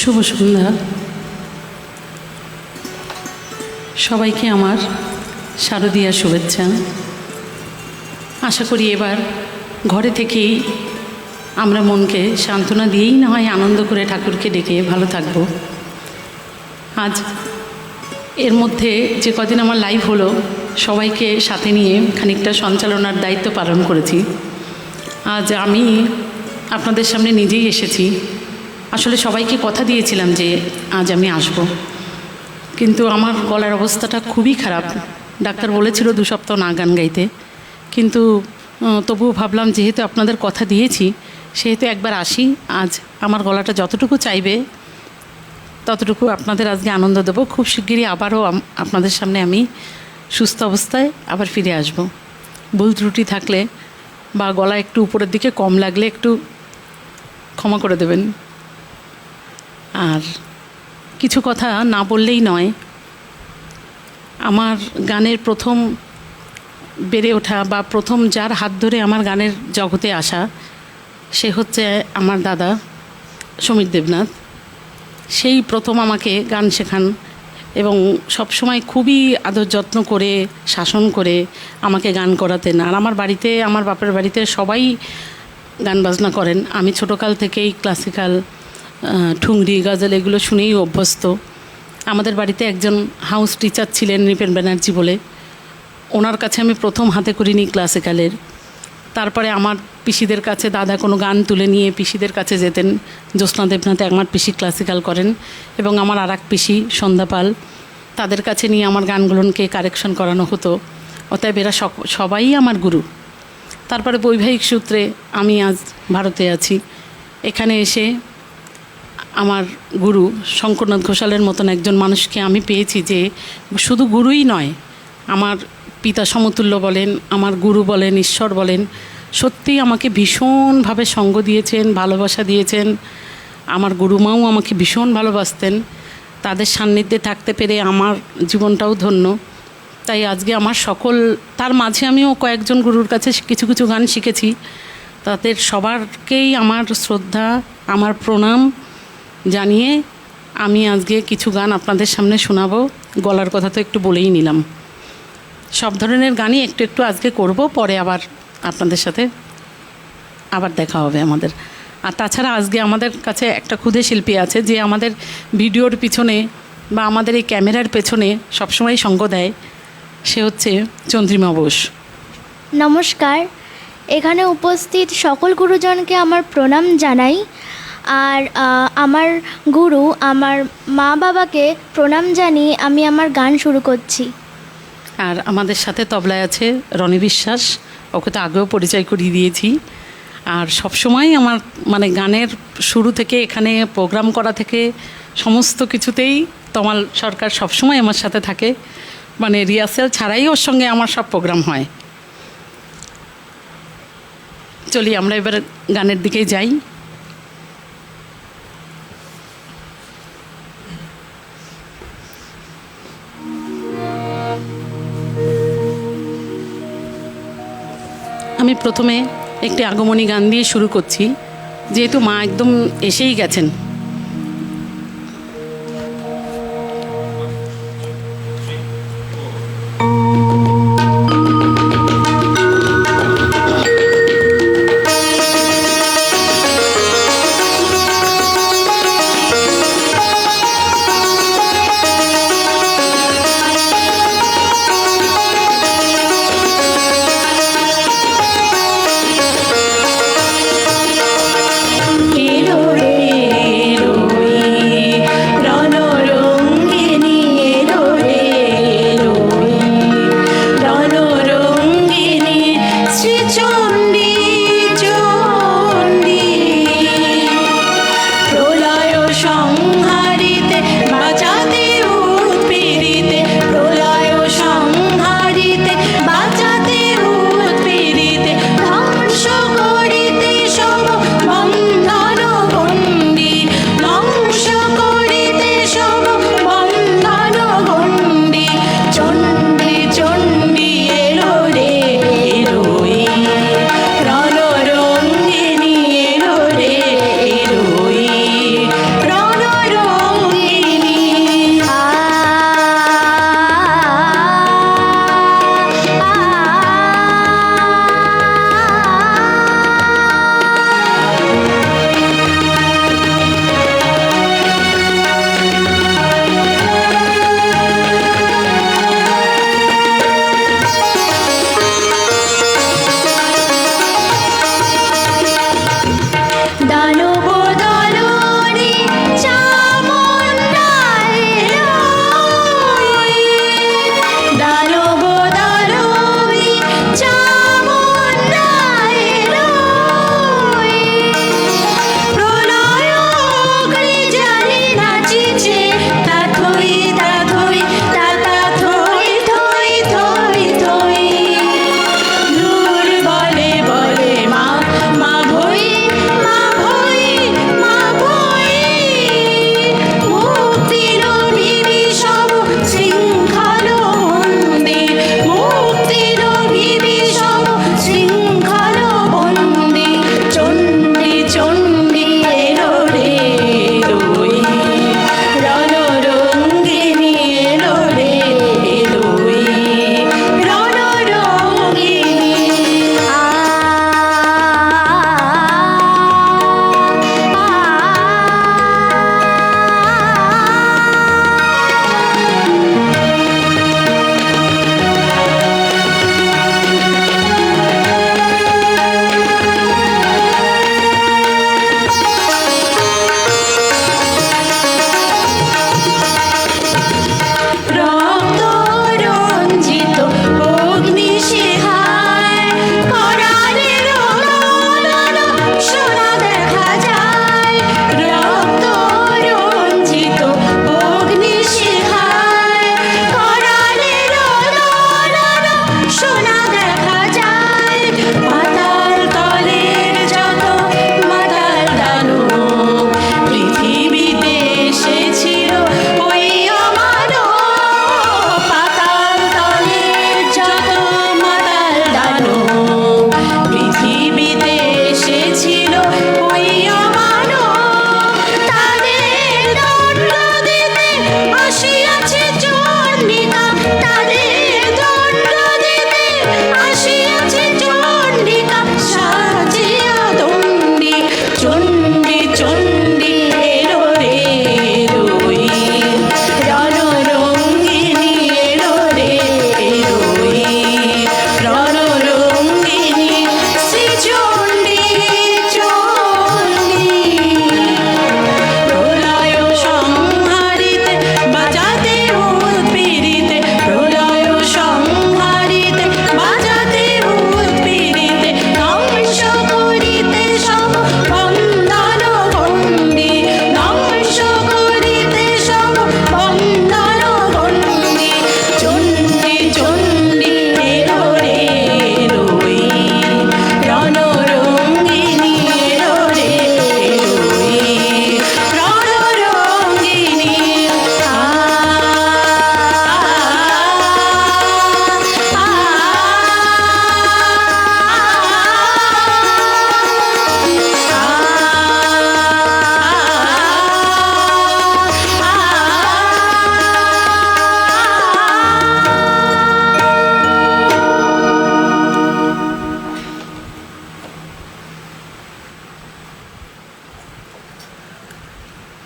শুভ সন্ধ্যা। সবাইকে আমার শারদীয়া শুভেচ্ছা। আশা করি এবার ঘরে থেকেই আমরা মনকে সান্ত্বনা দিয়েই না হয় আনন্দ করে ঠাকুরকে ডেকে ভালো থাকব। আজ এর মধ্যে যে কদিন আমার লাইভ হলো, সবাইকে সাথে নিয়ে খানিকটা সঞ্চালনার দায়িত্ব পালন করেছি। আজ আমি আপনাদের সামনে নিজেই এসেছি। আসলে সবাইকে কথা দিয়েছিলাম যে আজ আমি আসব, কিন্তু আমার গলার অবস্থাটা খুবই খারাপ। ডাক্তার বলেছিল 2 সপ্তাহ না গান গাইতে, কিন্তু তবুও ভাবলাম যেহেতু আপনাদের কথা দিয়েছি সেহেতু একবার আসি। আজ আমার গলাটা যতটুকু চাইবে ততটুকু আপনাদের আজকে আনন্দ দেবো। খুব শিগগিরই আবারও আপনাদের সামনে আমি সুস্থ অবস্থায় আবার ফিরে আসব। ভুল ত্রুটি থাকলে বা গলা একটু উপরের দিকে কম লাগলে একটু ক্ষমা করে দেবেন। আর কিছু কথা না বললেই নয়। আমার গানের প্রথম বেড়ে ওঠা বা প্রথম যার হাত ধরে আমার গানের জগতে আসা, সে হচ্ছে আমার দাদা সমীর দেবনাথ। সেই প্রথম আমাকে গান শেখান এবং সবসময় খুবই আদর যত্ন করে শাসন করে আমাকে গান করাতেন। আর আমার বাড়িতে, আমার বাপের বাড়িতে সবাই গান বাজনা করেন। আমি ছোটোকাল থেকেই ক্লাসিক্যাল, ঠুংরি, গজল এগুলো শুনেই অভ্যস্ত। আমাদের বাড়িতে একজন হাউস টিচার ছিলেন নৃপেন ব্যানার্জি বলে, ওনার কাছে আমি প্রথম হাতে করিনি ক্লাসিক্যালের। তারপরে আমার পিসিদের কাছে দাদা কোনো গান তুলে নিয়ে পিসিদের কাছে যেতেন। জ্যোৎস্না দেবনাথে আমার পিসি ক্লাসিক্যাল করেন এবং আমার আর এক পিসি সন্ধ্যা পাল, তাদের কাছে নিয়ে আমার গানগুলোকে কারেকশন করানো হতো। অতএব এরা সবাই আমার গুরু। তারপরে বৈবাহিক সূত্রে আমি আজ ভারতে আছি। এখানে এসে আমার গুরু শঙ্করনাথ ঘোষালের মতন একজন মানুষকে আমি পেয়েছি, যে শুধু গুরুই নয়, আমার পিতা সমতুল্য বলেন, আমার গুরু বলেন, ঈশ্বর বলেন। সত্যিই আমাকে ভীষণভাবে সঙ্গ দিয়েছেন, ভালোবাসা দিয়েছেন। আমার গুরুমাও আমাকে ভীষণ ভালোবাসতেন। তাদের সান্নিধ্যে থাকতে পেরে আমার জীবনটাও ধন্য। তাই আজকে আমার সকল, তার মাঝে আমিও কয়েকজন গুরুর কাছে কিছু কিছু গান শিখেছি। তাদের সবারকেই আমার শ্রদ্ধা, আমার প্রণাম জানিয়ে আমি আজকে কিছু গান আপনাদের সামনে শোনাবো। গলার কথা তো একটু বলেই নিলাম। সব ধরনের গানই একটু একটু আজকে করব, পরে আবার আপনাদের সাথে আবার দেখা হবে আমাদের। আর তাছাড়া আজকে আমাদের কাছে একটা ক্ষুদে শিল্পী আছে, যে আমাদের ভিডিওর পিছনে বা আমাদের এই ক্যামেরার পেছনে সবসময় সঙ্গ দেয়। সে হচ্ছে চন্দ্রিমা বোস। নমস্কার। এখানে উপস্থিত সকল গুরুজনকে আমার প্রণাম জানাই। আর আমার গুরু, আমার মা বাবাকে প্রণাম জানিয়ে আমি আমার গান শুরু করছি। আর আমাদের সাথে তবলায় আছে রনি বিশ্বাস, ওকে তো আগেও পরিচয় করিয়ে দিয়েছি। আর সবসময় আমার মানে গানের শুরু থেকে এখানে প্রোগ্রাম করা থেকে সমস্ত কিছুতেই তমাল সরকার সবসময় আমার সাথে থাকে। মানে রিহার্সেল ছাড়াই ওর সঙ্গে আমার সব প্রোগ্রাম হয়। চলি আমরা এবার গানের দিকেই যাই। আমি প্রথমে একটি আগমনী গান দিয়ে শুরু করছি, যেহেতু মা একদম এসেই গেছেন। রে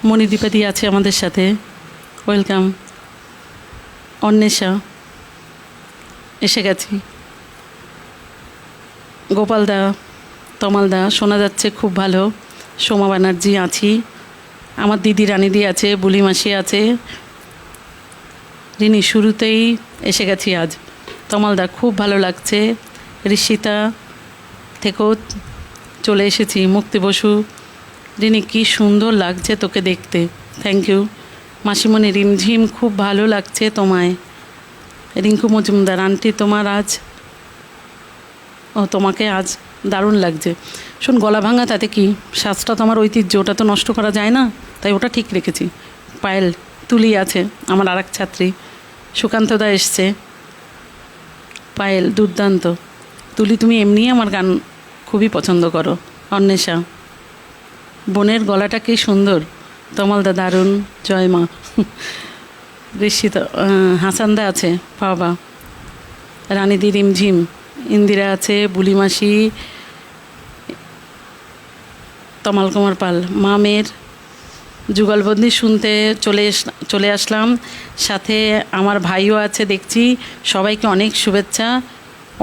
মণিদীপাদি আছে আমাদের সাথে, ওয়েলকাম। অন্বেষা এসে গেছি, গোপালদা, তমালদা শোনা যাচ্ছে খুব ভালো। সোমা ব্যানার্জি আছি, আমার দিদি রানিদি আছে, বুলি মাসি আছে। রিনি শুরুতেই এসে গেছি আজ। তমালদা খুব ভালো লাগছে। ঋষিতা থেকেও চলে এসেছি। মুক্তি বসু, রিনি কি সুন্দর লাগছে তোকে দেখতে, থ্যাংক ইউ। মাসিমণি রিমঝিম খুব ভালো লাগছে তোমায়। রিঙ্কু মজুমদার, আন্টি তোমার আজ, ও তোমাকে আজ দারুণ লাগছে। শোন, গলা ভাঙা তাতে কি, সাজটা তো আমার ঐতিহ্য, ওটা তো নষ্ট করা যায় না, তাই ওটা ঠিক রেখেছি। পায়েল, তুলি আছে আমার আর এক ছাত্রী। সুকান্তদা এসছে। পায়েল দুর্দান্ত। তুলি, তুমি এমনিই আমার গান খুবই পছন্দ করো। অন্বেষা, বোনের গলাটা কি সুন্দর। তমালদা দারুণ। জয় মা। ঋষিতা, হাসানদা আছে, বাবা। রানীদি রিমঝিম। ইন্দিরা আছে, বুলিমাসি, তমাল কুমার পাল। মামের যুগলবন্দি শুনতে চলে আসলাম। সাথে আমার ভাইও আছে দেখছি। সবাইকে অনেক শুভেচ্ছা।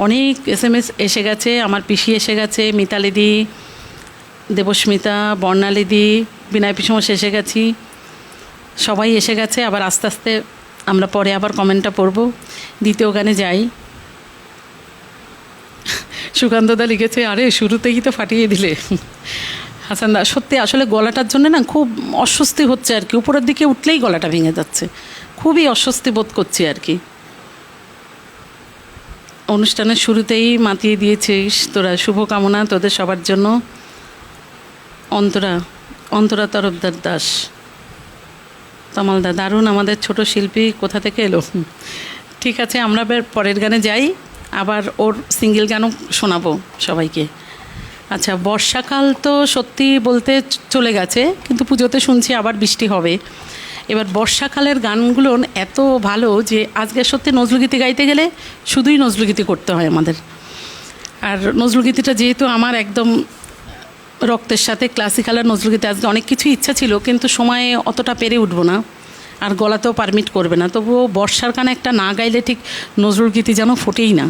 অনেক SMS এসে গেছে। আমার পিসি এসে গেছে, মিতালিদি, দেবস্মিতা, বর্ণালিদি, বিনয় পিসমশ এসে গেছি। সবাই এসে গেছে। আবার আস্তে আস্তে আমরা পরে আবার কমেন্টটা পড়ব। দ্বিতীয় গানে যাই। সুকান্তদা লিখেছে, আরে শুরুতেই তো ফাটিয়ে দিলে। হাসানদা, সত্যি আসলে গলাটার জন্য না খুব অস্বস্তি হচ্ছে আর কি, উপরের দিকে উঠলেই গলাটা ভেঙে যাচ্ছে, খুবই অস্বস্তি বোধ করছি আর কি। অনুষ্ঠানের শুরুতেই মাতিয়ে দিয়েছিস তোরা, শুভকামনা তোদের সবার জন্য। অন্তরা তরফদার দাস। তমালদা, দারুণ, আমাদের ছোট শিল্পী কোথা থেকে এলো। ঠিক আছে, আমরা পরের গানে যাই, আবার ওর সিঙ্গেল গানও শোনাবো সবাইকে। আচ্ছা, বর্ষাকাল তো সত্যি বলতে চলে গেছে, কিন্তু পুজোতে শুনছি আবার বৃষ্টি হবে। এবার বর্ষাকালের গানগুলো এত ভালো যে আজকে সত্যি নজরুলগীতি গাইতে গেলে শুধুই নজরুলগীতি করতে হয় আমাদের। আর নজরুলগীতিটা যেহেতু আমার একদম রক্তের সাথে, ক্লাসিক্যাল আর নজরুলগীতি, আজকে অনেক কিছু ইচ্ছা ছিল কিন্তু সময়ে অতটা পেরে উঠবো না, আর গলাতেও পারমিট করবে না। তবুও বর্ষার গানে একটা না গাইলে ঠিক নজরুলগীতি যেন ফোটেই না।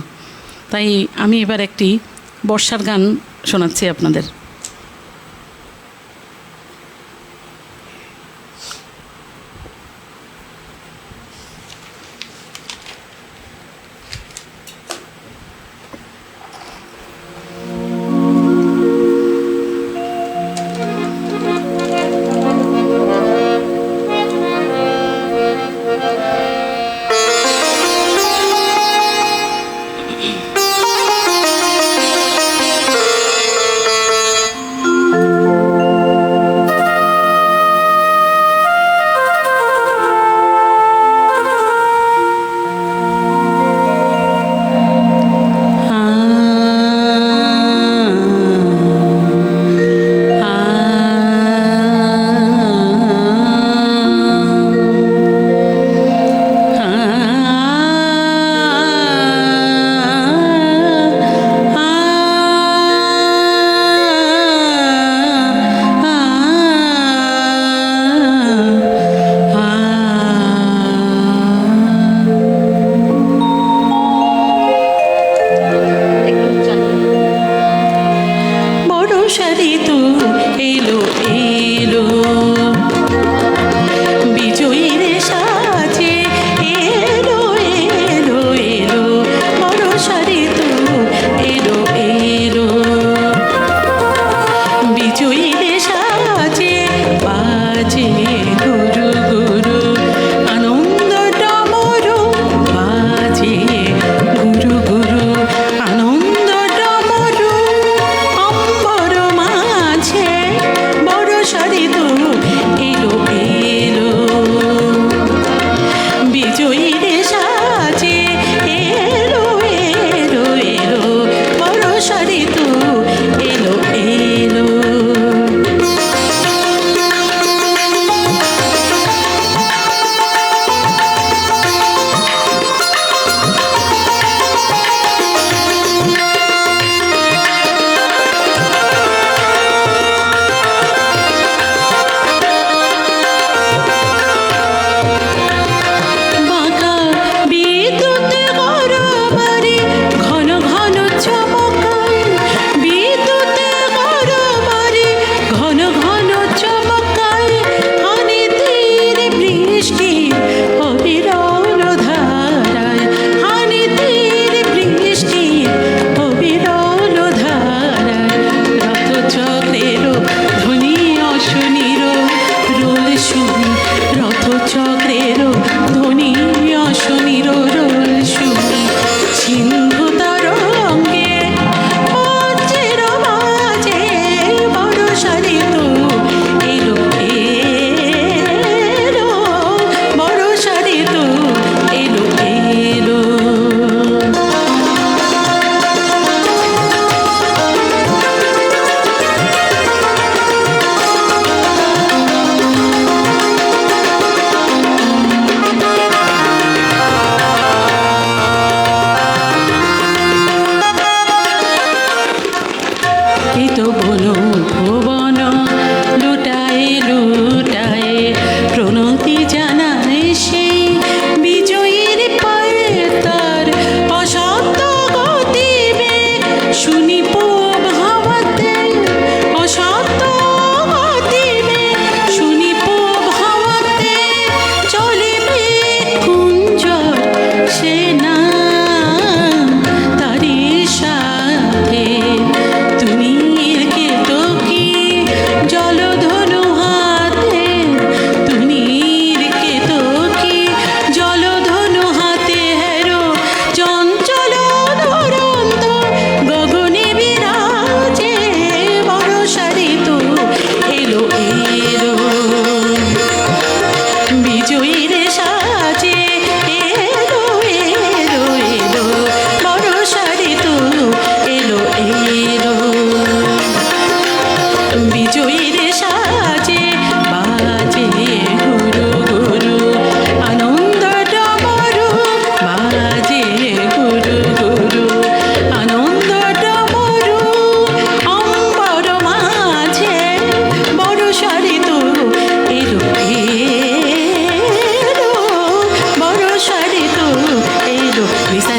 তাই আমি এবার একটি বর্ষার গান শোনাচ্ছি আপনাদের।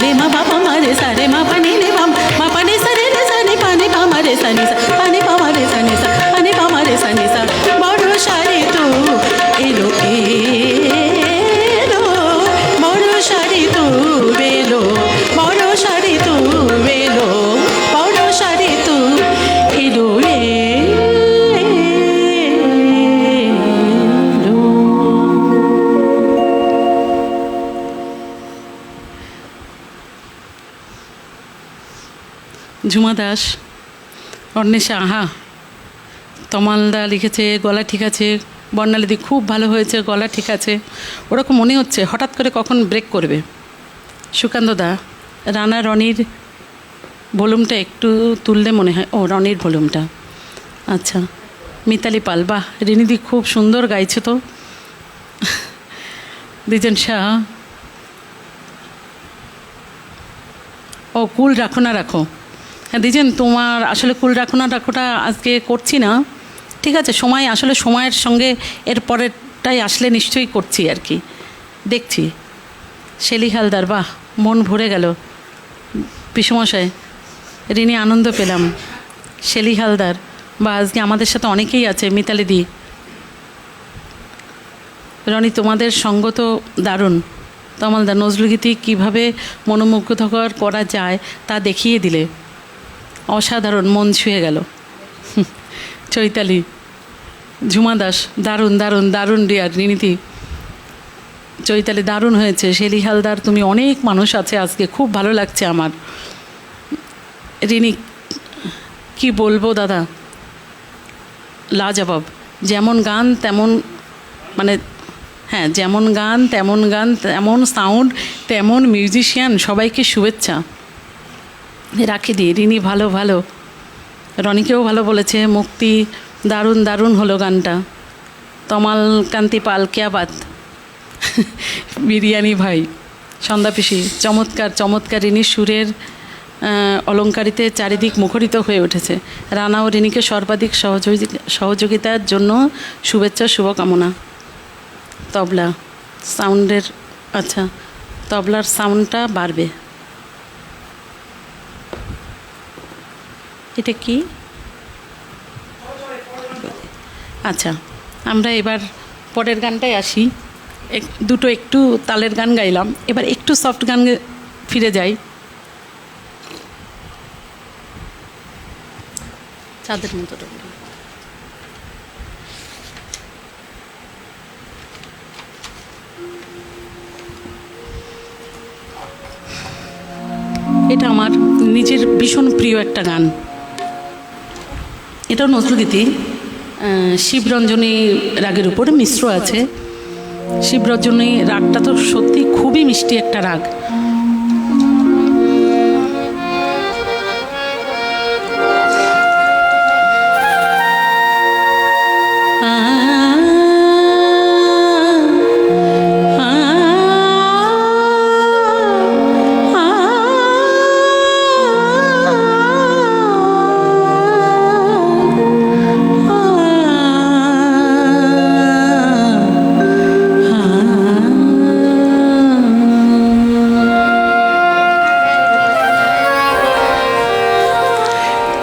রে মা বাবা মা রে সা রে মা পা নি রে মা মা পা নি সা রে রে সা নি পা নি পা মা রে সা নি সা পা নি পা মা রে সা নি সা পা নি পা মা রে সা নি সা বর্ষা ঋতু এলো এলো বর্ষা ঋতু এলো বর্ষা ঋতু এলো বর্ষা ঋতু এলো ঝুমা দাস, অন্বেষা আহা, তমালদা লিখেছে গলা ঠিক আছে, বর্ণালীদি খুব ভালো হয়েছে, গলা ঠিক আছে। ওরকম মনে হচ্ছে হঠাৎ করে কখন ব্রেক করবে। সুকান্তদা, রানা রনির ভলিউমটা একটু তুললে মনে হয়, ও রনির ভলিউমটা, আচ্ছা। মিতালি পাল, বাহ রিনিদি খুব সুন্দর গাইছে তো। দ্বিজেন শাহ, ও কুল রাখো না রাখো, হ্যাঁ দ্বিজেন তোমার আসলে কুল রাখো না রাখোটা আজকে করছি না, ঠিক আছে। সময় আসলে সময়ের সঙ্গে এর পরেরটাই আসলে নিশ্চয়ই করছি আর কি, দেখছি। শেলি হালদার, বাহ মন ভরে গেল পিসমশাই, রিনি আনন্দ পেলাম। শেলি হালদার, বা আজকে আমাদের সাথে অনেকেই আছে। মিতালি দি, রনি তোমাদের সঙ্গ তো দারুণ। তমালদা, নজরুলগীতি কীভাবে মনোমুগ্ধকর করা যায় তা দেখিয়ে দিলে, অসাধারণ, মন ছুঁয়ে গেল। চৈতালি, ঝুমা দাস, দারুণ দারুণ দারুণ ডিয়ার রিনীতি। চৈতালি, দারুণ হয়েছে। শেলি হালদার, তুমি অনেক মানুষ আছে আজকে, খুব ভালো লাগছে আমার। রিনি, কি বলবো দাদা, লাজবাব। যেমন গান তেমন, মানে হ্যাঁ যেমন গান তেমন সাউন্ড, তেমন মিউজিশিয়ান, সবাইকে শুভেচ্ছা। রাখি দি, রিনি ভালো ভালো, রনিকেও ভালো বলেছে। মুক্তি, দারুণ দারুণ হলো গানটা। তমাল কান্তি পাল, কেয়া বাত। বিরিয়ানি ভাই, সন্ধ্যা পিসি, চমৎকার চমৎকার। রিনির সুরের অলঙ্কারিতে চারিদিক মুখরিত হয়ে উঠেছে। রানা ও রিনিকে সর্বাধিক সহযোগিতার জন্য শুভেচ্ছা, শুভকামনা। তবলা সাউন্ডের, আচ্ছা তবলার সাউন্ডটা বাড়বে। এটা কি? আচ্ছা, আমরা এবার পরের গানটায় আসি। দুটো একটু তালের গান গাইলাম, এবার একটু সফট গান ফিরে যাই। চাঁদের মতো এটা আমার নিজের ভীষণ প্রিয় একটা গান। এটাও নজরুলগীতি, শিবরঞ্জনী রাগের উপর মিশ্র আছে। শিবরঞ্জনী রাগটা তো সত্যি খুবই মিষ্টি একটা রাগ।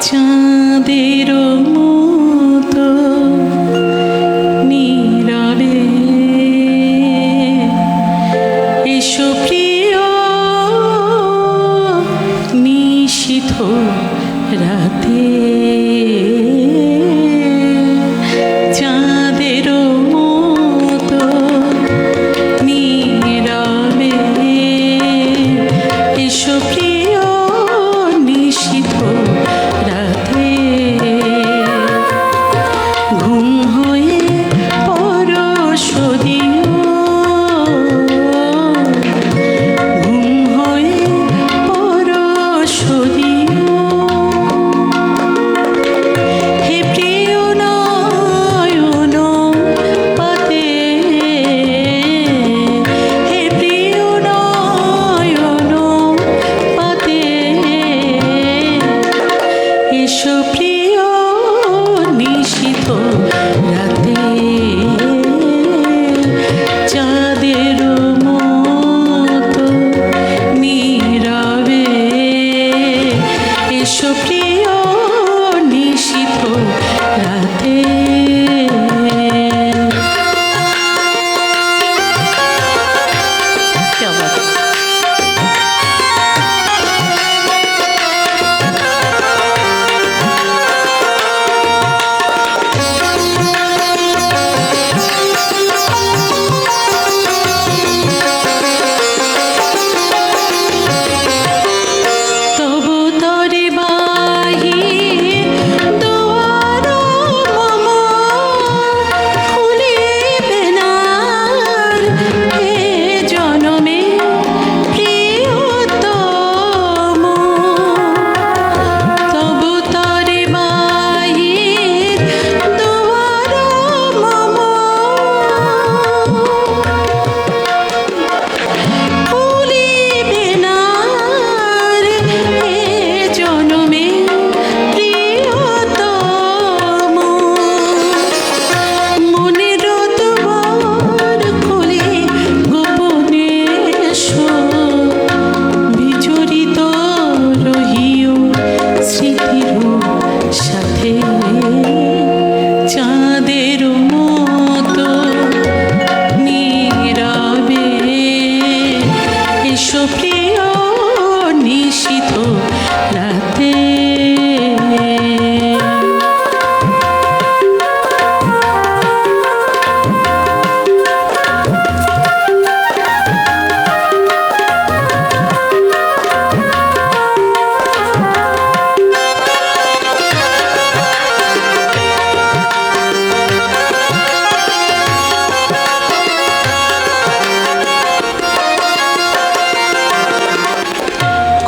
চাঁদের মতো নীরবে এসো প্রিয় নিশীথ রাতে, চাঁদের মতো নীরবে এসো প্রিয় নিশীথ রাতে।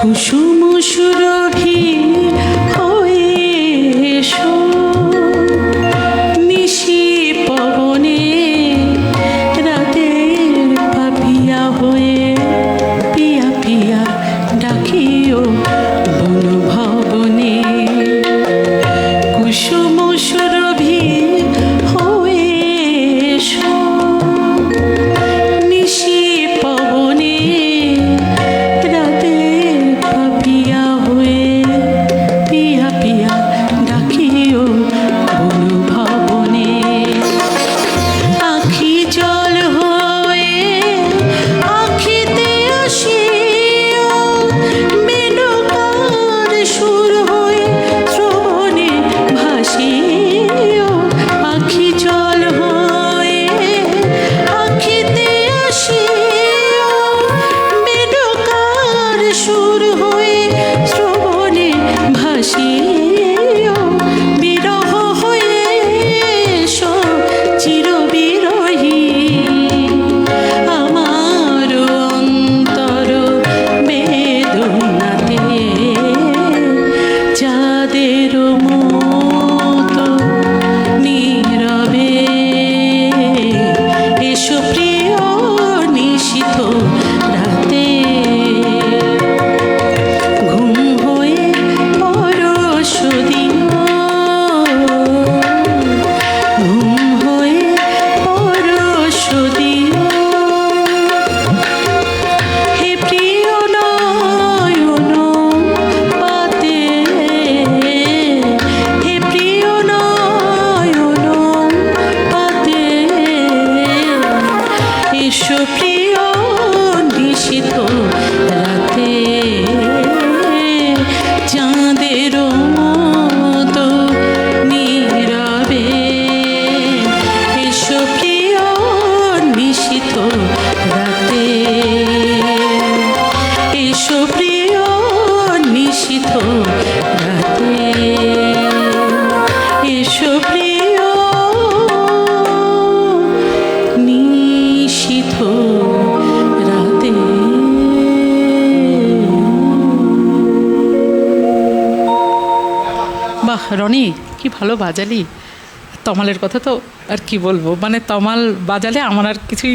কুসুম সুরভি হয়ে এসো নিশি পবনে রাতের পাপিয়া হয়ে পিয়া পিয়া ডাকিও বন ভবনে কুসুম সুরভি হয়ে এসো নিশি পবনে রাতের পাপিয়া হয়ে পিয়া পিয়া ডাকিও বন ভবনে আখি জল হয়ে আখিতে আসিও মেনকার সুর হয়ে শ্রবণে ভাসিও আখি জল হয়ে আখিতে আসিও মেনকার সুর হয়ে শ্রবণে ভাসিও বিরহ হয়ে এসো চিরবিরহী আমার অন্তর বেদনাতে যাদের মতো নীরবে এসো প্রিয় নিশীথ রাতে ঘুম হয়ে পরশ দিও ঘুম হয়ে পরশ দিও হে প্রিয় নয়ন পাতে হে প্রিয় নয়ন পাতে এসো প্রিয় নিশীথ রাতে চাঁদের মতো নীরবে এসো প্রিয় নিশীথ রাতে এসো প্রিয় নিশীথ রাতে এসো প্রিয় নিশীথ রাতে বাহ রনি কি ভালো বাজালি তমালের কথা তো আর কি বলবো মানে তমাল বাজালে আমার আর কিছুই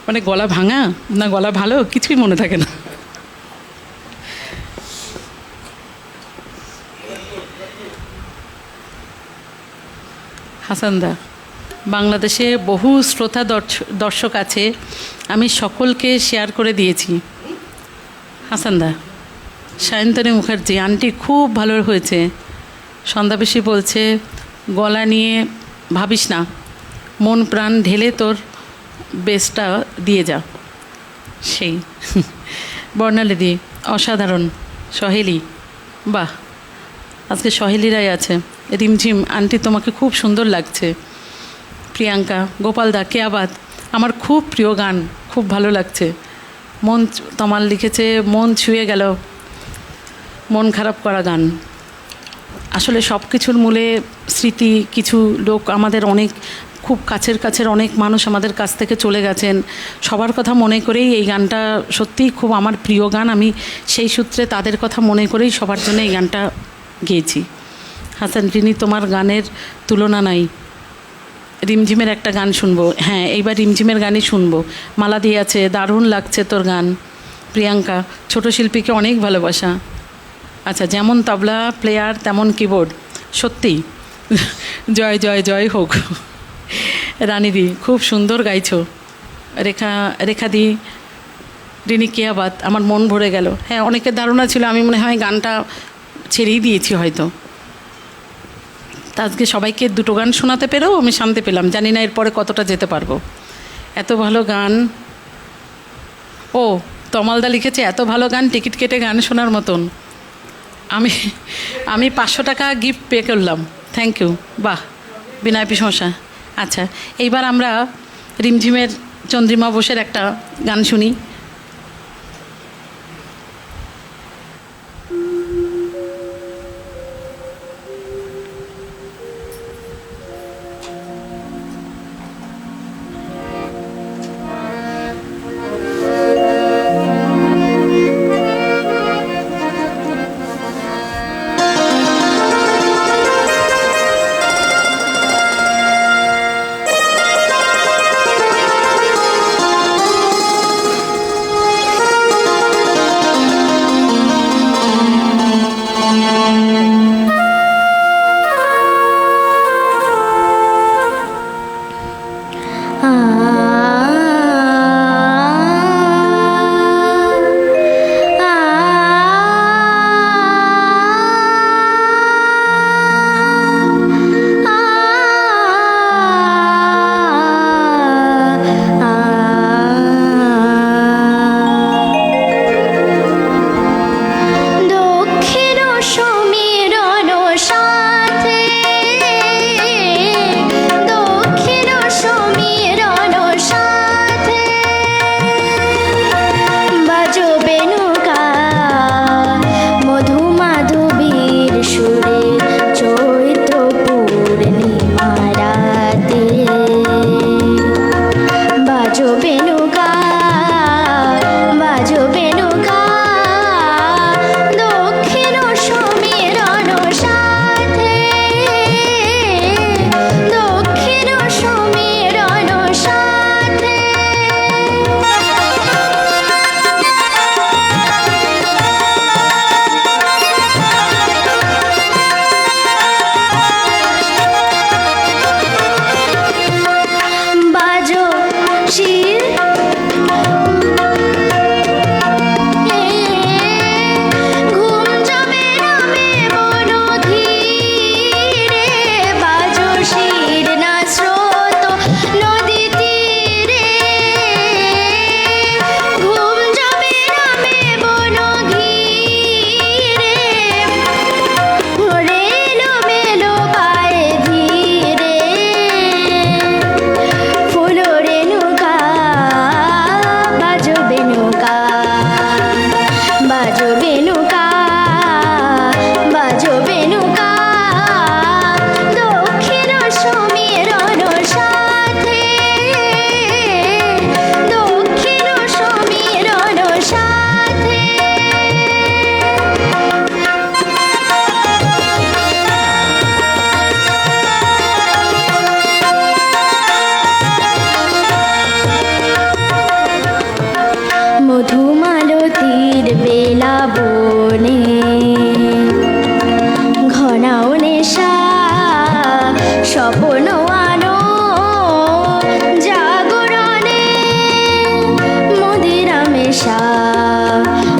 মানে গলা ভাঙা না গলা ভালো কিছুই মনে থাকে না হাসানদা বাংলাদেশে বহু শ্রোতা দর্শক আছে আমি সকলকে শেয়ার করে দিয়েছি হাসানদা সায়ন্তনী মুখার্জি আন্টি খুব ভালো হয়েছে সন্ধ্যাবেশী বলছে গলা নিয়ে ভাবিস না মন প্রাণ ঢেলে তোর বেস্টটা দিয়ে যা সেই বর্ণালিদি অসাধারণ সহেলি বাহ আজকে সহেলিরাই আছে রিমঝিম আন্টি তোমাকে খুব সুন্দর লাগছে প্রিয়াঙ্কা গোপালদা কেয়াবাদ আমার খুব প্রিয় গান খুব ভালো লাগছে মন তমাল লিখেছে মন ছুঁয়ে গেল মন খারাপ করা গান আসলে সব কিছুর মূলে স্মৃতি কিছু লোক আমাদের অনেক খুব কাছের অনেক মানুষ আমাদের কাছ থেকে চলে গেছেন সবার কথা মনে করেই এই গানটা সত্যিই খুব আমার প্রিয় গান আমি সেই সূত্রে তাদের কথা মনে করেই সবার জন্য এই গানটা গেয়েছি হাসান রিনি তোমার গানের তুলনা নাই রিমঝিমের একটা গান শুনবো হ্যাঁ এইবার রিমঝিমের গানই শুনবো মালা দিয়ে আছে দারুণ লাগছে তোর গান প্রিয়াঙ্কা ছোট শিল্পীকে অনেক ভালোবাসা আচ্ছা যেমন তবলা প্লেয়ার তেমন কিবোর্ড সত্যি জয় জয় জয় হোক রানীদি খুব সুন্দর গাইছো রেখাদি রিনি কেয়াবাদ আমার মন ভরে গেল হ্যাঁ অনেকের ধারণা ছিল আমি মনে হয় গানটা ছেড়েই দিয়েছি হয়তো তা আজকে সবাইকে দুটো গান শোনাতে পেরেও আমি শান্তি পেলাম জানি না এরপরে কতটা যেতে পারবো এত ভালো গান ও তমালদা লিখেছে এত ভালো গান টিকিট কেটে গান শোনার মতন আমি 500 টাকা গিফট পে করলাম থ্যাংক ইউ বাহ বিনয় পিসমশা আচ্ছা এইবার আমরা রিমঝিমের চন্দ্রিমা বোসের একটা গান শুনি বনে ঘনাও নেশা স্বপ্ন আনো জাগরণে মদিরা মেশা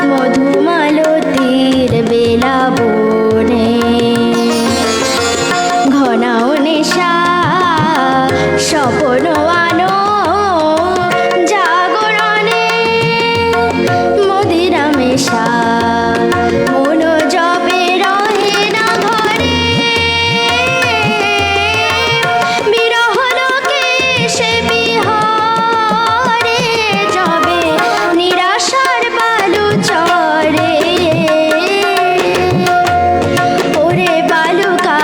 মধুমালতীর বেলা বনে ঘনাও নেশা স্বপ্ন আনো জাগরণে মদিরা মেশা মন জপে রহে না ঘরে বিরহ লোকে সে বিহারে যাবে নিরাশার বালু চরে ওরে বালুকা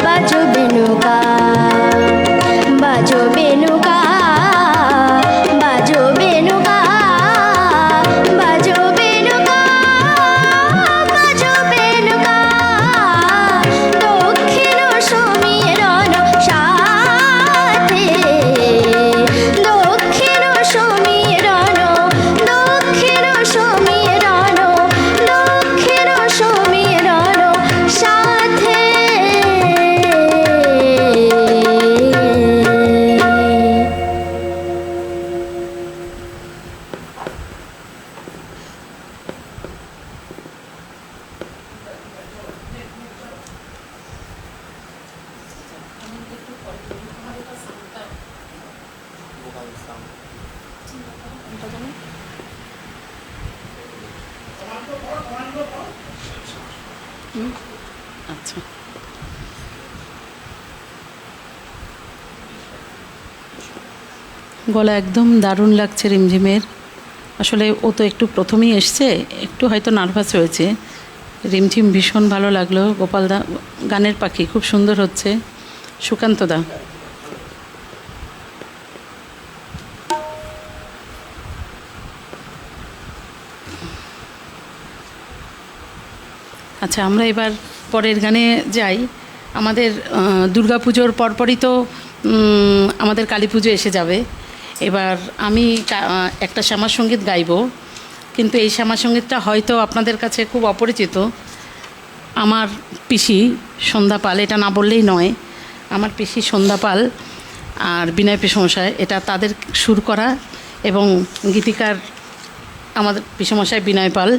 বাজো বেনুকা বাজো বেনুকা বাজো বেনুকা বাজো বেনুকা বাজো বেনুকা দক্ষিণ সমীরণ সাথে দক্ষিণ সমীরণ দক্ষিণ সমীরণ দক্ষিণ সমীরণ সাথে আচ্ছা, গলা একদম দারুণ লাগছে রিমঝিমের। আসলে ও তো একটু প্রথমেই এসছে, একটু হয়তো নার্ভাস হয়েছে। রিমঝিম ভীষণ ভালো লাগলো। গোপালদা গানের পাখি খুব সুন্দর হচ্ছে। সুকান্তদা আচ্ছা, আমরা এবার পরের গানে যাই। আমাদের দুর্গাপুজোর পরপরই তো আমাদের কালী পুজো এসে যাবে। এবার আমি একটা শ্যামা সঙ্গীত গাইব, কিন্তু এই শ্যামা সঙ্গীতটা হয়তো আপনাদের কাছে খুব অপরিচিত। আমার পিসি সন্ধ্যা পাল, এটা না বললেই নয়, আমার পিসি সন্ধ্যা পাল আর বিনয় পিসমশাই, এটা তাদের সুর করা, এবং গীতিকার আমাদের পিসমশাই বিনয় পাল,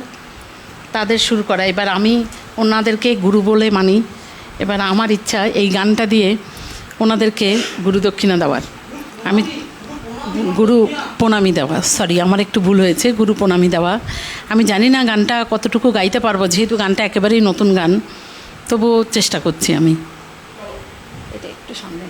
তাদের সুর করা। এবার আমি ওনাদেরকে গুরু বলে মানি। এবার আমার ইচ্ছা এই গানটা দিয়ে ওনাদেরকে গুরু দক্ষিণা দেওয়ার, আমি গুরু প্রণামী দেওয়া, সরি আমার একটু ভুল হয়েছে, গুরু প্রণামী দেওয়া। আমি জানি না গানটা কতটুকু গাইতে পারবো, যেহেতু গানটা একেবারেই নতুন গান, তবুও চেষ্টা করছি আমি। এটা একটু সামনে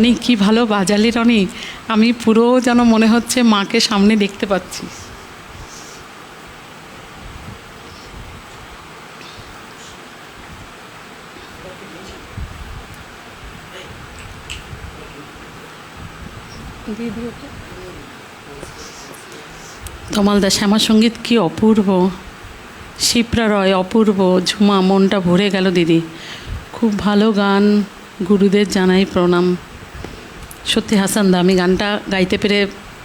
রনি কি ভালো বাজালি রনি, আমি পুরো যেন মনে হচ্ছে মাকে সামনে দেখতে পাচ্ছি। তমালদা শ্যামা সঙ্গীত কি অপূর্ব, শিপ্রা রয় অপূর্ব, ঝুমা মনটা ভরে গেল দিদি, খুব ভালো গান, গুরুদের জানাই প্রণাম। সত্যি হাসানদা আমি গানটা গাইতে পেরে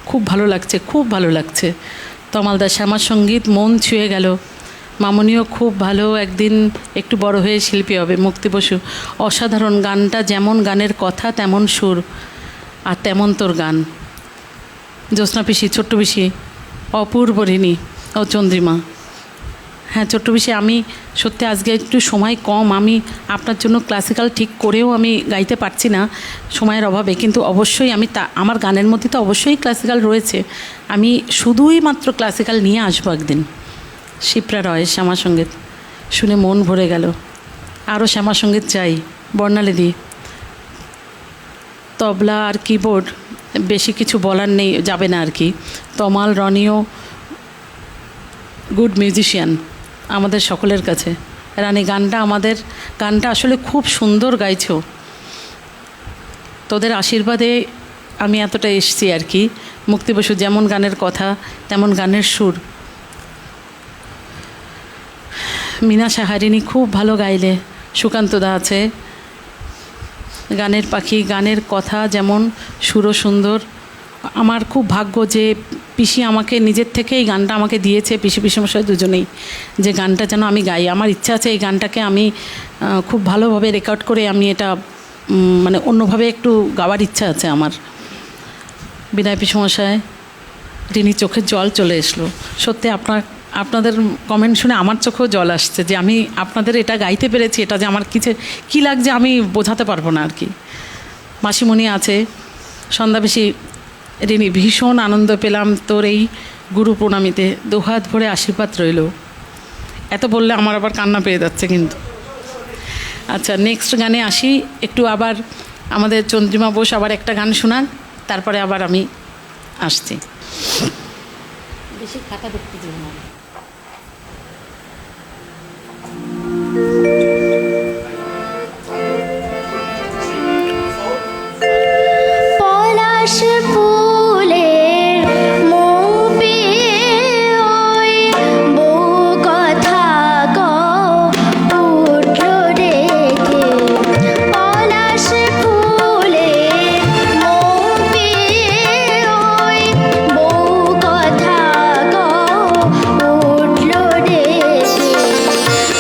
খুব ভালো লাগছে, খুব ভালো লাগছে। তমালদা শ্যামা সঙ্গীত মন ছুঁয়ে গেল, মামনিও খুব ভালো, একদিন একটু বড় হয়ে শিল্পী হবে। মুক্তি বসু অসাধারণ, গানটা যেমন গানের কথা তেমন সুর আর তেমন তোর গান। জ্যোৎস্না পিসি, ছোট্ট পিসি অপূর্ব ঋণী ও চন্দ্রিমা। হ্যাঁ ছোট্ট পিসি, আমি সত্যি আজকে একটু সময় কম, আমি আপনার জন্য ক্লাসিক্যাল ঠিক করেও আমি গাইতে পারছি না সময়ের অভাবে, কিন্তু অবশ্যই আমি আমার গানের মধ্যে তো অবশ্যই ক্লাসিক্যাল রয়েছে, আমি শুধুই মাত্র ক্লাসিক্যাল নিয়ে আসবো একদিন। শিপ্রা রয় শ্যামা সঙ্গীত শুনে মন ভরে গেল, আরও শ্যামা সঙ্গীত চাই। বর্ণালীদি তবলা আর কিবোর্ড, বেশি কিছু বলার নেই, যাবে না আর কি। তমাল রনিও গুড মিউজিশিয়ান আমাদের সকলের কাছে। রানী গানটা আসলে খুব সুন্দর গাইছো, তোদের আশীর্বাদে আমি এতটা এসছি আর কি। মুক্তি বসু যেমন গানের কথা তেমন গানের সুর। মিনা সাহারিনী খুব ভালো গাইলে। সুকান্তদা আছে, গানের পাখি, গানের কথা যেমন সুরও সুন্দর। আমার খুব ভাগ্য যে পিসি আমাকে নিজের থেকে এই গানটা আমাকে দিয়েছে, পিসিমশাই দুজনেই, যে গানটা যেন আমি গাই। আমার ইচ্ছা আছে এই গানটাকে আমি খুব ভালোভাবে রেকর্ড করে আমি এটা মানে অন্যভাবে একটু গাওয়ার ইচ্ছা আছে আমার। বিনয় পিসমশাই, তিনি চোখের জল চলে এসলো। সত্যি আপনাদের কমেন্ট শুনে আমার চোখেও জল আসছে যে আমি আপনাদের এটা গাইতে পেরেছি, এটা যে আমার কী লাগছে আমি বোঝাতে পারবো না আর কি। মাসিমণি আছে, সন্ধ্যা বেশি রিনি, ভীষণ আনন্দ পেলাম তোর এই গুরু প্রণামীতে, দুহাত ভরে আশীর্বাদ রইল। এত বললে আমার আবার কান্না পেয়ে যাচ্ছে কিন্তু। আচ্ছা নেক্সট গানে আসি, একটু আবার আমাদের চন্দ্রিমা বোস আবার একটা গান শোনান, তারপরে আবার আমি আসছি। বেশি খাতা দেখতে যাব না। পলাশ ফুলের মোহ পেয়ে ওই বউ কথা উঠল ডেকে। পলাশ ফুলের মোহ পেয়ে ওই বউ কথা উঠল ডেকে।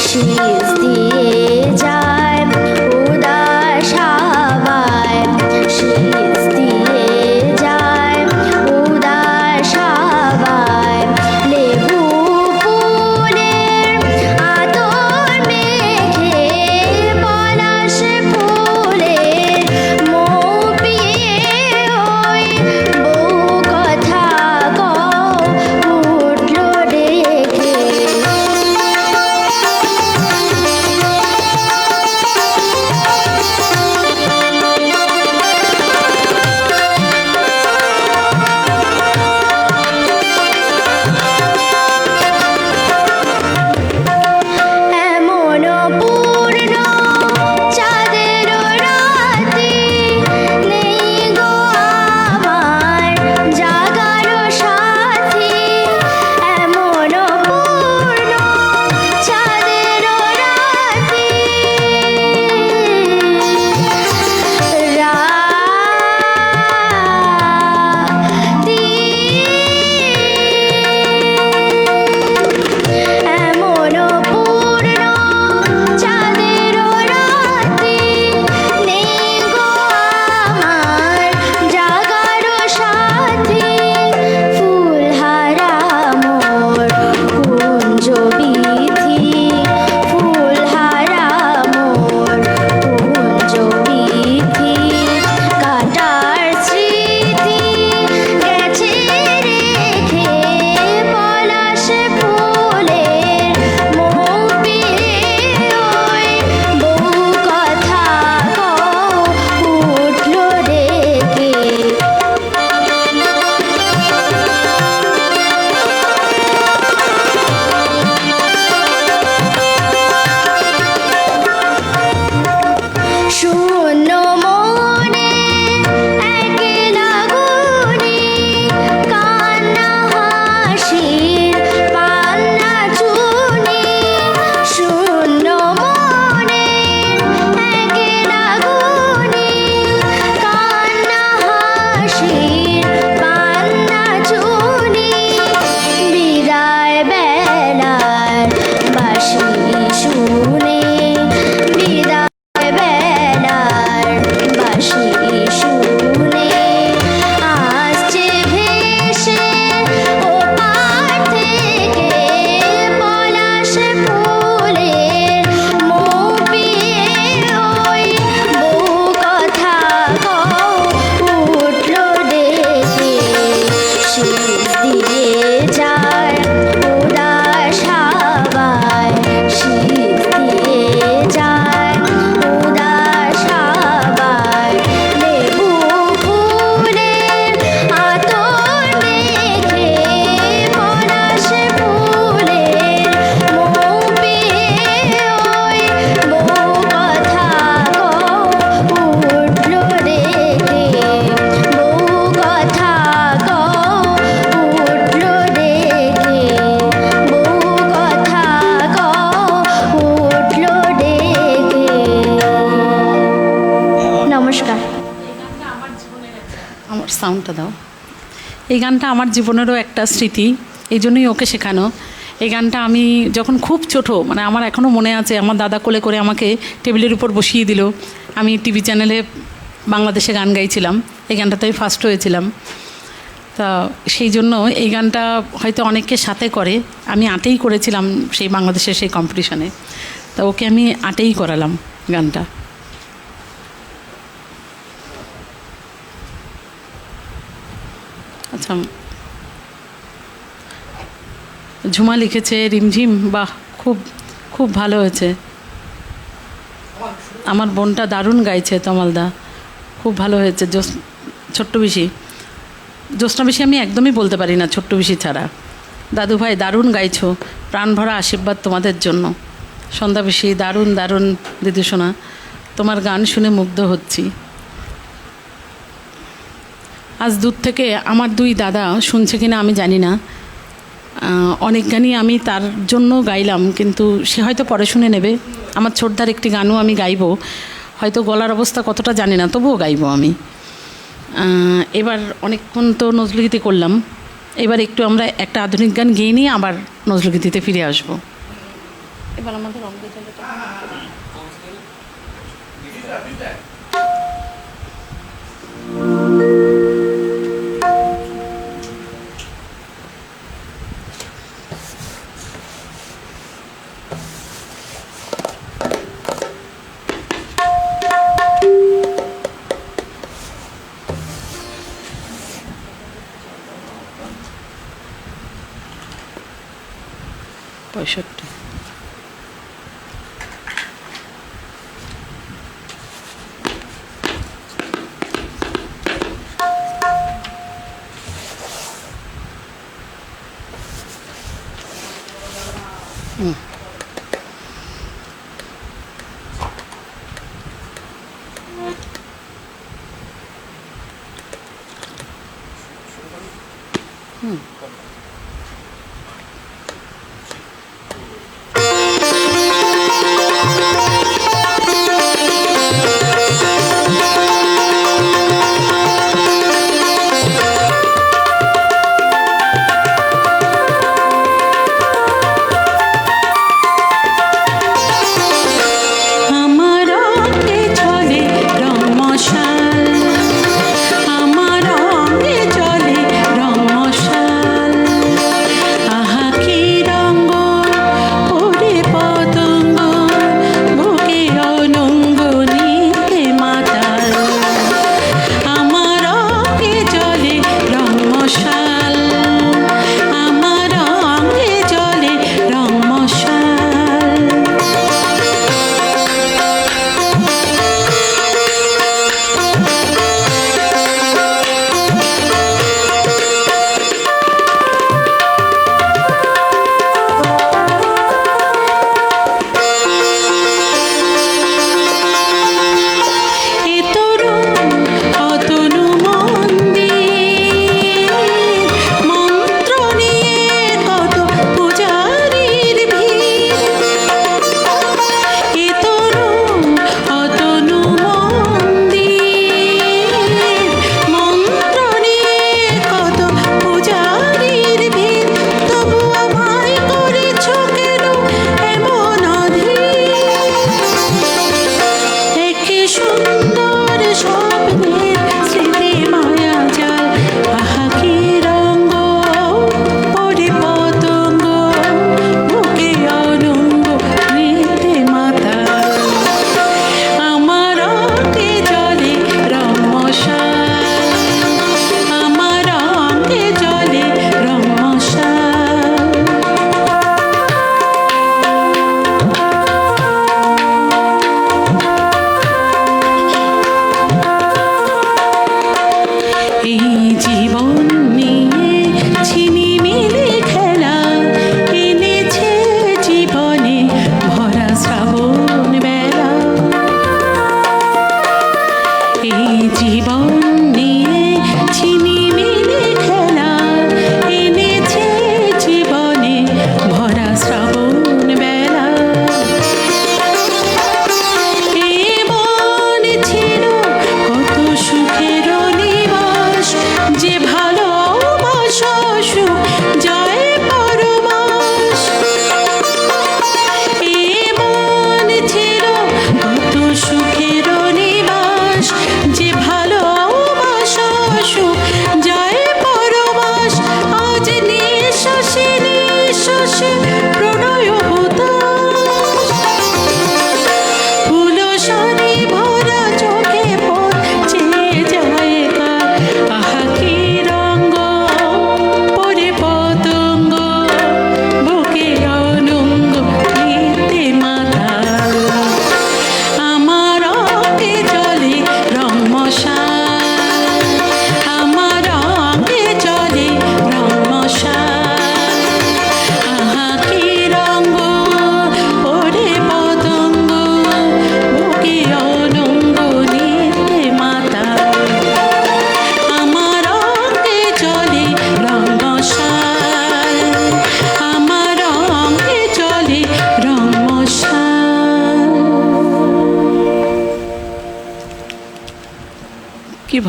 শীষ দিয়ে এই গানটা আমার জীবনেরও একটা স্মৃতি, এই জন্যই ওকে শেখানো। এই গানটা আমি যখন খুব ছোটো, মানে আমার এখনও মনে আছে, আমার দাদা কোলে করে আমাকে টেবিলের উপর বসিয়ে দিল, আমি টিভি চ্যানেলে বাংলাদেশে গান গাইছিলাম, এই গানটাতে আমি ফার্স্ট হয়েছিলাম। তা সেই জন্য এই গানটা হয়তো অনেকে সাথে করে, আমি আটেই করেছিলাম সেই বাংলাদেশের সেই কম্পিটিশনে। তা ওকে আমি আটেই করালাম গানটা। আচ্ছা, ঝুমা লিখেছে রিমঝিম, বাহ, খুব খুব ভালো হয়েছে। আমার বোনটা দারুণ গাইছে, তমালদা, খুব ভালো হয়েছে। ছোট্ট বেশি, জ্যোৎস্না বেশি আমি একদমই বলতে পারি না ছোট্ট বেশি ছাড়া। দাদু ভাই দারুণ গাইছো, প্রাণ ভরা আশীর্বাদ তোমাদের জন্য। সন্ধ্যা বেশি দারুণ দারুণ দিদি শোনা, তোমার গান শুনে মুগ্ধ হচ্ছি। আজ দূর থেকে আমার দুই দাদা শুনছে কিনা আমি জানি না, অনেক গানই আমি তার জন্য গাইলাম, কিন্তু সে হয়তো পরে শুনে নেবে। আমার ছোটদার একটি গানও আমি গাইবো, হয়তো গলার অবস্থা কতটা জানি না, তবুও গাইবো আমি। এবার অনেকক্ষণ তো নজরুলগীতি করলাম, এবার একটু আমরা একটা আধুনিক গান গেয়ে নিয়ে আবার নজরুলগীতিতে ফিরে আসবো। এবার আমাদের পঁয়ষট্টি। আমার অঙ্গে চলে রং মশাল,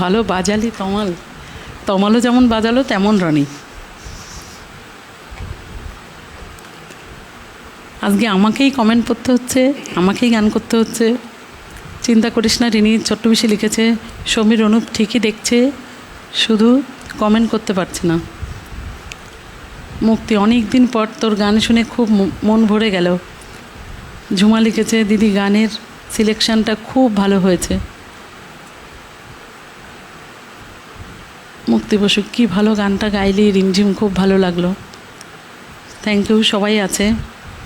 ভালো বাজালি তমাল, তমালও যেমন বাজালো তেমন রনি। আজকে আমাকেই কমেন্ট করতে হচ্ছে, আমাকেই গান করতে হচ্ছে। চিন্তা করিস না রিনি, ছোট্ট বেশি লিখেছে সমীর অনুপ ঠিকই দেখছে, শুধু কমেন্ট করতে পারছে না। মুক্তি, অনেক দিন পর তোর গান শুনে খুব মন ভরে গেল। ঝুমা লিখেছে দিদি গানের সিলেকশানটা খুব ভালো হয়েছে। মুক্তি বসু, কী ভালো গানটা গাইলি রিমঝিম, খুব ভালো লাগলো। থ্যাংক ইউ, সবাই আছে।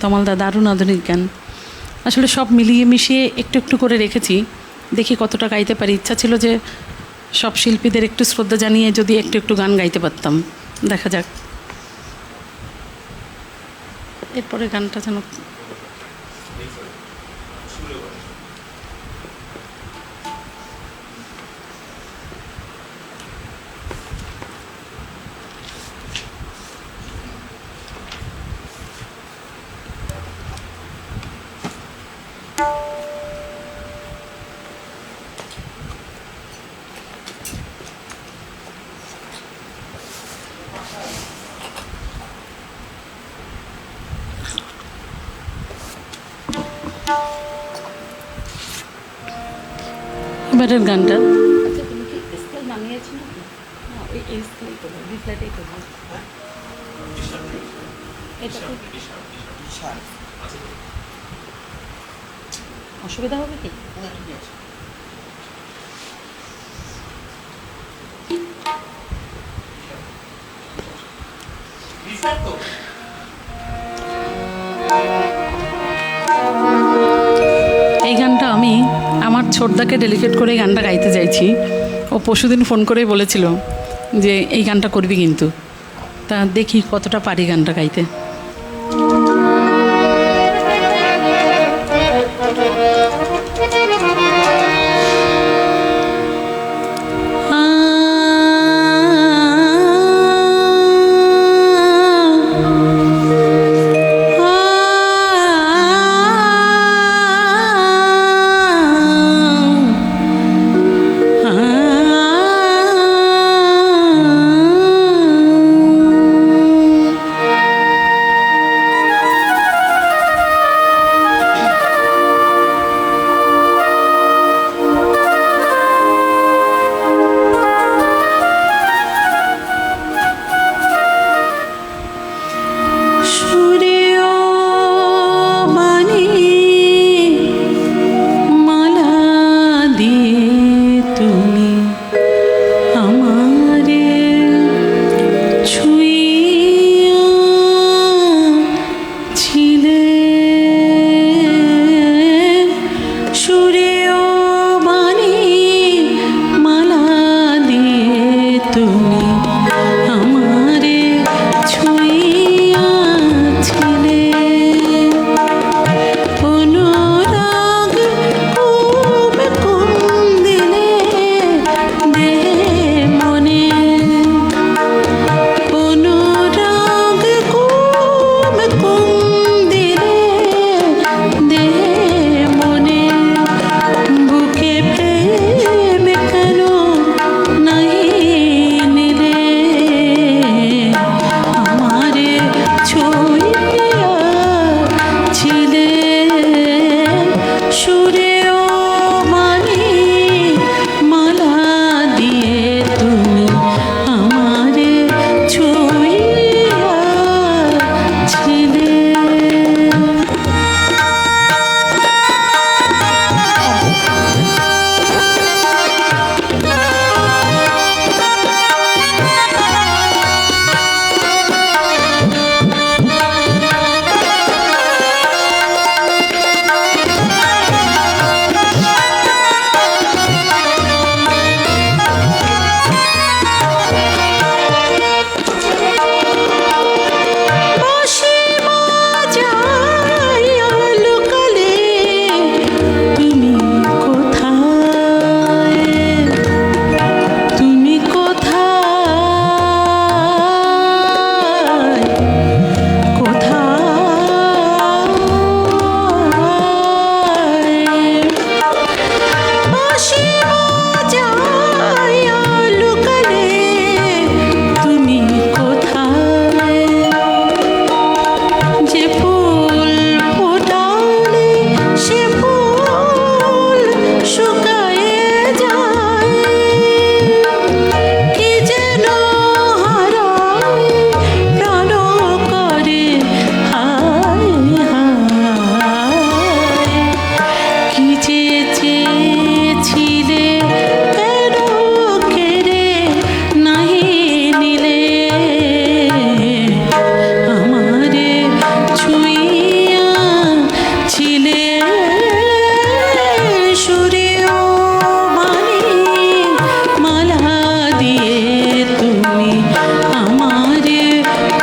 তমালদা, দারুণ আধুনিক গান। আসলে সব মিলিয়ে মিশিয়ে একটু একটু করে রেখেছি, দেখি কতটা গাইতে পারি। ইচ্ছা ছিল যে সব শিল্পীদের একটু শ্রদ্ধা জানিয়ে যদি একটু একটু গান গাইতে পারতাম, দেখা যাক। এরপরে গানটা যেন এবারের গানটা অসুবিধা হবে কি? এই গানটা আমি আমার ছোটদাকে ডেলিকেট করে গানটা গাইতে চাইছি। ও পরশুদিন ফোন করে বলেছিল যে এই গানটা করবি কিন্তু, তা দেখি কতটা পারি গানটা গাইতে।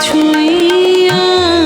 ছুঁইয়াছিলে।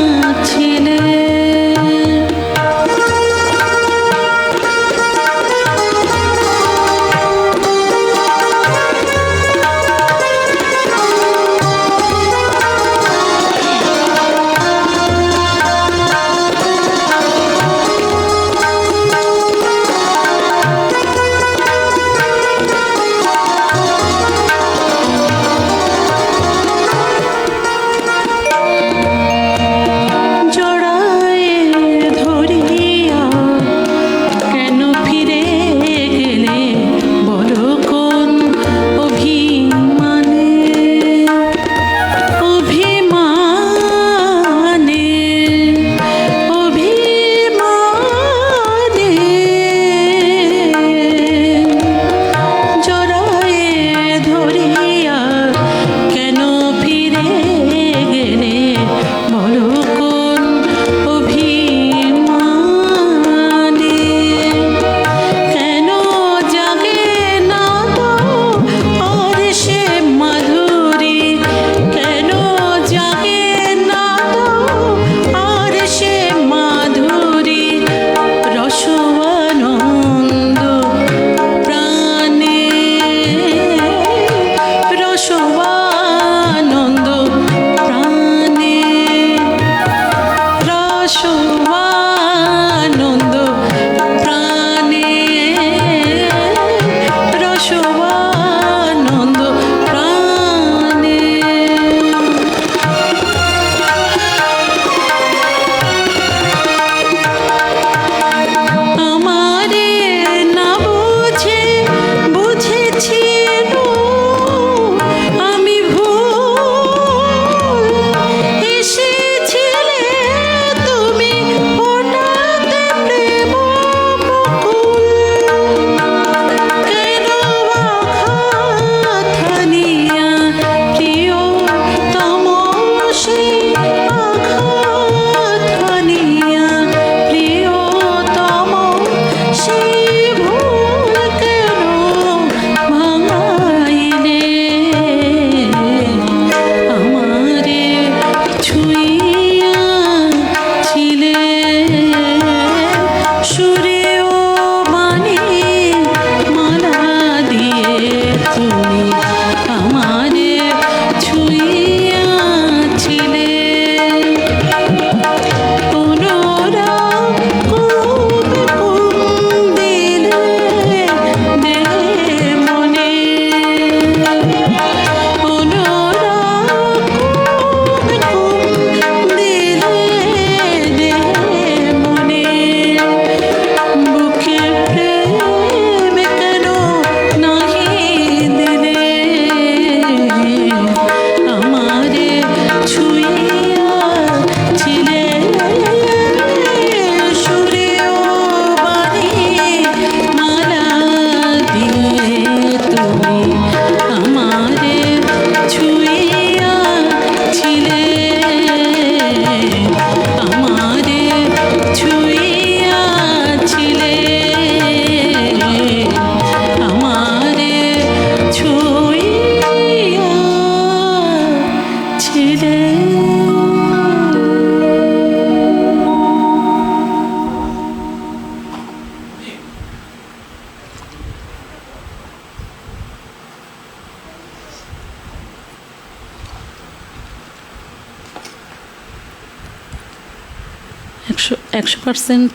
একশো পার্সেন্ট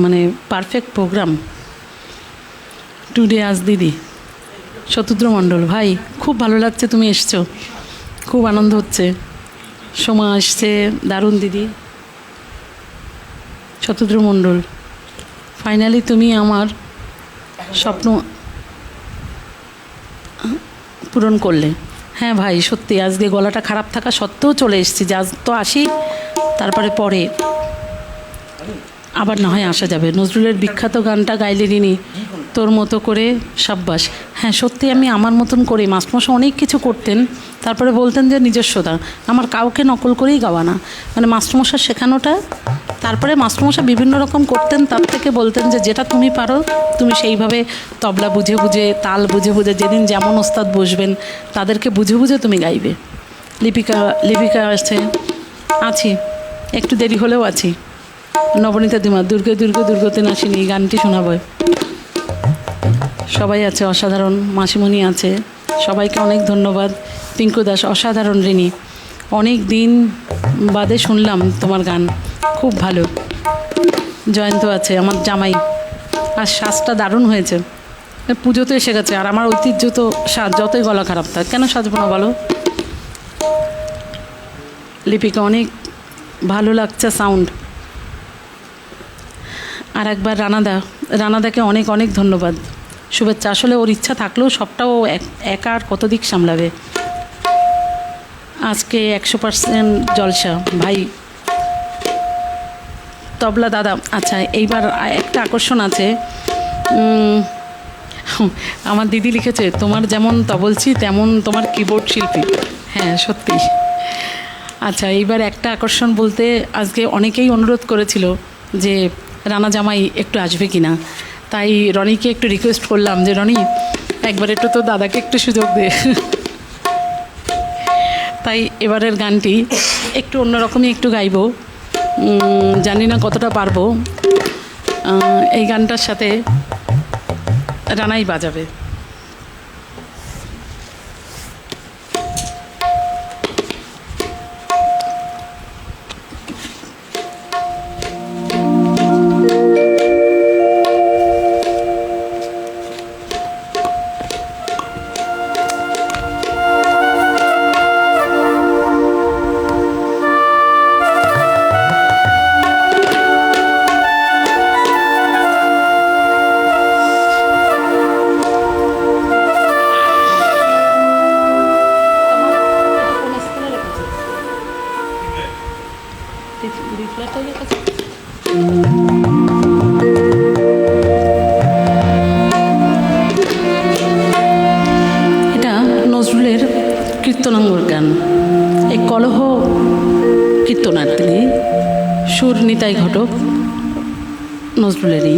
মানে পারফেক্ট প্রোগ্রাম টুডে আজ দিদি শতদ্র মণ্ডল। ভাই খুব ভালো লাগছে তুমি এসছো, খুব আনন্দ হচ্ছে। সোমা আসছে, দারুণ দিদি। শতদ্র মণ্ডল, ফাইনালি তুমি আমার স্বপ্ন পূরণ করলে। হ্যাঁ ভাই সত্যি, আজকে গলাটা খারাপ থাকা সত্ত্বেও চলে এসেছি যে আজ তো আসি, তারপরে পরে আবার না হয় আসা যাবে। নজরুলের বিখ্যাত গানটা গাইলে রিনি, তোর মতো করে সাব্বাস। হ্যাঁ সত্যি আমি আমার মতন করে, মাস্টারমশাই অনেক কিছু করতেন, তারপরে বলতেন যে নিজস্বতা, আমার কাউকে নকল করেই গাওয়া না, মানে মাস্টারমশাই শেখানোটা। তারপরে মাস্টারমশাই বিভিন্ন রকম করতেন, তার থেকে বলতেন যে যেটা তুমি পারো তুমি সেইভাবে তবলা বুঝে বুঝে, তাল বুঝে বুঝে, যেদিন যেমন ওস্তাদ বসবেন তাদেরকে বুঝে বুঝে তুমি গাইবে। লিপিকা আছে, আছি, একটু দেরি হলেও আছি। নবনীতা দিমা, দুর্গে দুর্গে দুর্গতে নাসিনী, এই গানটি শোনাবো। সবাই আছে অসাধারণ, মাসিমণি আছে, সবাইকে অনেক ধন্যবাদ। পিঙ্কু দাস অসাধারণ ঋণী, অনেক দিন বাদে শুনলাম তোমার গান, খুব ভালো। জয়ন্ত আছে, আমার জামাই, আর শ্বাসটা দারুণ হয়েছে। পুজো তো এসে গেছে, আর আমার ঐতিহ্য তো সাজ, যতই গলা খারাপ থাক কেন সাজবো না বলো। লিপিকা অনেক ভালো লাগছে সাউন্ড। আর একবার রানাদাকে অনেক অনেক ধন্যবাদ, শুভেচ্ছা। আসলে ওর ইচ্ছা থাকলেও সবটাও একা আর কত দিক সামলাবে। আজকে 100% জলসা ভাই। তবলা দাদা, আচ্ছা এইবার একটা আকর্ষণ আছে। আমার দিদি লিখেছে, তোমার যেমন তবলছি তেমন তোমার কিবোর্ড শিল্পী। হ্যাঁ সত্যি। আচ্ছা এইবার একটা আকর্ষণ বলতে, আজকে অনেকেই অনুরোধ করেছিল যে রানা জামাই একটু আসবে কি না, তাই রনিকে একটু রিকোয়েস্ট করলাম যে রনি একবার একটু তো দাদাকে একটু সুযোগ দে। তাই এবারের গানটি একটু অন্যরকমই একটু গাইবো, জানি না কতটা পারবো। এই গানটার সাথে রানাই বাজাবে। এটা নজরুলের কীর্তনাঙ্গর গান। এই কলহ কীর্তনার্থী, সুর নিতাই ঘটক, নজরুলেরই।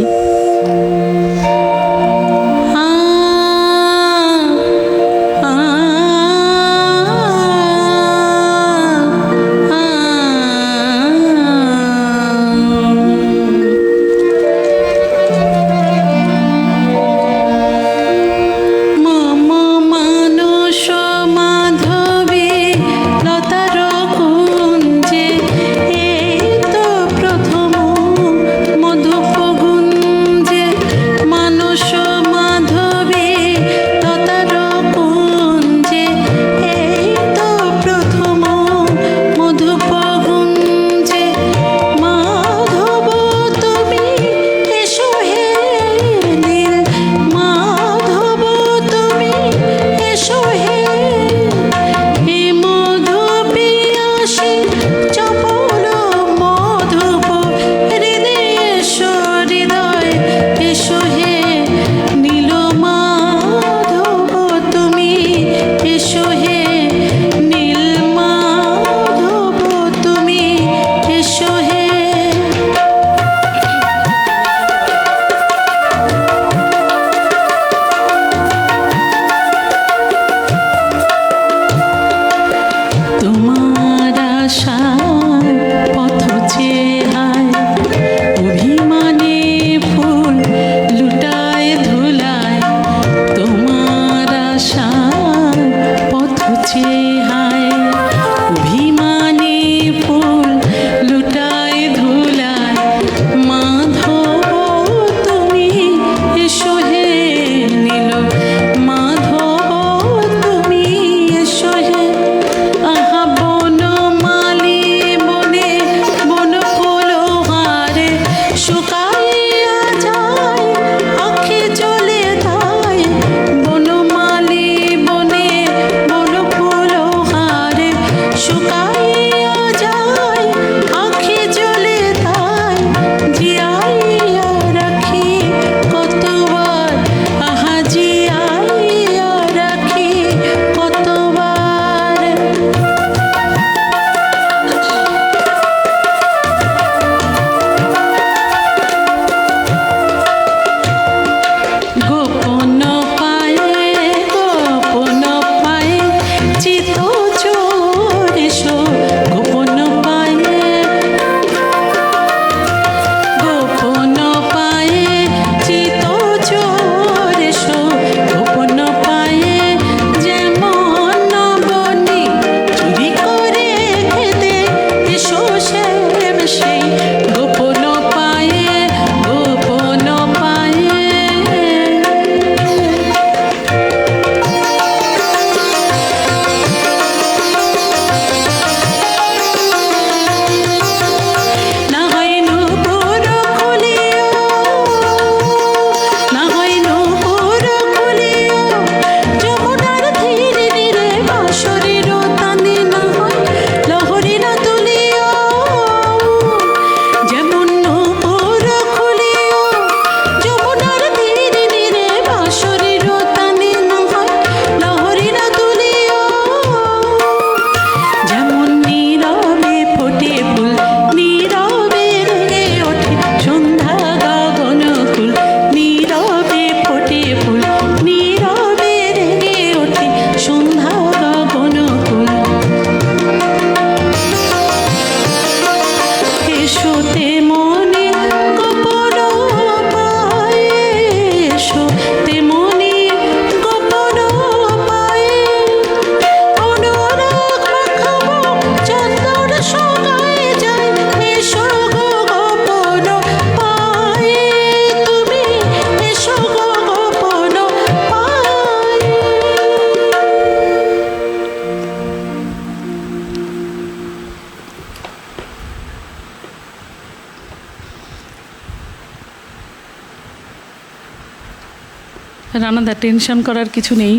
রানাদা, টেনশন করার কিছু নেই,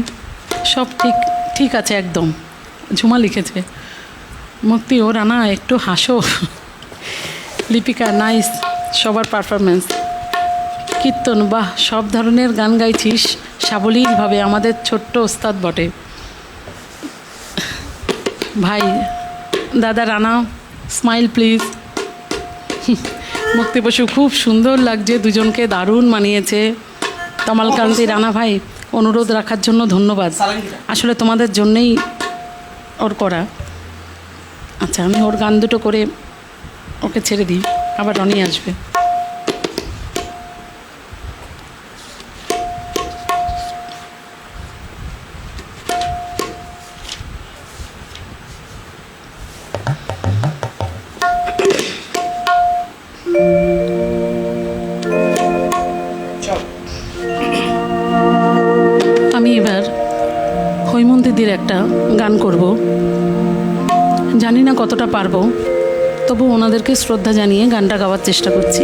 সব ঠিক ঠিক আছে একদম। ঝুমা লিখেছে। মুক্তি, ও রানা একটু হাসো। লিপিকা, নাইস সবার পারফরমেন্স। কীর্তন, বাহ, সব ধরনের গান গাইছিস সাবলীলভাবে, আমাদের ছোট্ট ওস্তাদ বটে। ভাই দাদা রানা, স্মাইল প্লিজ। মুক্তি বসু, খুব সুন্দর লাগছে, দুজনকে দারুণ মানিয়েছে। তমালকান্তি, রানা ভাই অনুরোধ রাখার জন্য ধন্যবাদ, আসলে তোমাদের জন্যেই ওর করা। আচ্ছা, আমি ওর গান দুটো করে ওকে ছেড়ে দিই, আবার রনি আসবে। আমি এবার হৈমন্তীদির একটা গান করব, জানি না কতটা পারবো, তবু ওনাদেরকে শ্রদ্ধা জানিয়ে গানটা গাওয়ার চেষ্টা করছি।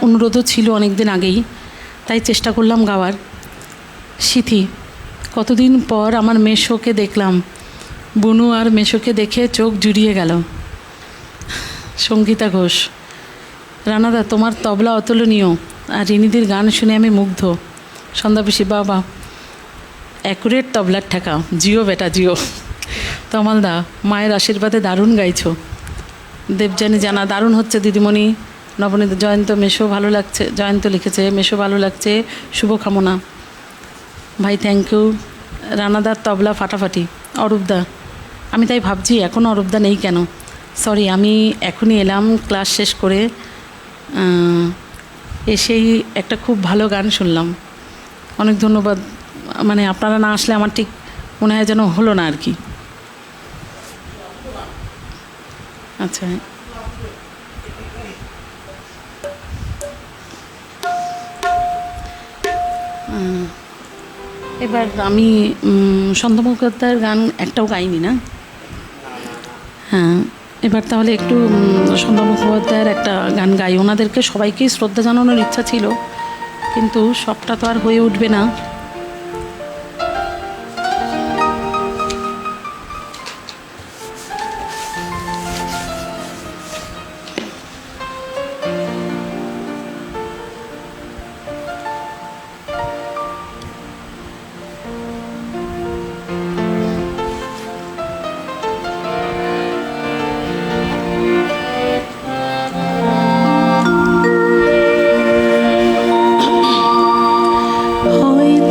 অনুরোধও ছিল অনেক দিন আগেই, তাই চেষ্টা করলাম গাওয়ার। সিথি, কতদিন পর আমার মেশোকে দেখলাম, বুনু আর মেশোকে দেখে চোখ জুড়িয়ে গেল। সঙ্গীতা ঘোষ, রানাদা তোমার তবলা অতুলনীয়, আর রিনিদির গান শুনে আমি মুগ্ধ। সন্ধ্যাপিসি, বাবা অ্যাকুরেট তবলার ঠেকা, জিও বেটা জিও। তমালদা, মায়ের আশীর্বাদে দারুণ গাইছো। দেবযানী জানা, দারুণ হচ্ছে দিদিমণি। নবনীত, জয়ন্ত, মেশো ভালো লাগছে। জয়ন্ত লিখেছে মেশো ভালো লাগছে, শুভকামনা। ভাই থ্যাংক ইউ। রানাদার তবলা ফাটাফাটি। অরূপদা, আমি তাই ভাবছি এখনও অরূপদা নেই কেন। সরি, আমি এখনই এলাম ক্লাস শেষ করে, এসেই একটা খুব ভালো গান শুনলাম। অনেক ধন্যবাদ। মানে আপনারা না আসলে আমার ঠিক মনে হয় যেন হলো না আর কি। আচ্ছা, এবার আমি সন্ধ্যা মুখোপাধ্যায়ের গান একটাও গাইনি না। হ্যাঁ, এবার তাহলে একটু সন্ধ্যা মুখোপাধ্যায়ের একটা গান গাই। ওনাদেরকে সবাইকেই শ্রদ্ধা জানানোর ইচ্ছা ছিল, কিন্তু সবটা তো আর হয়ে উঠবে না। হয়তো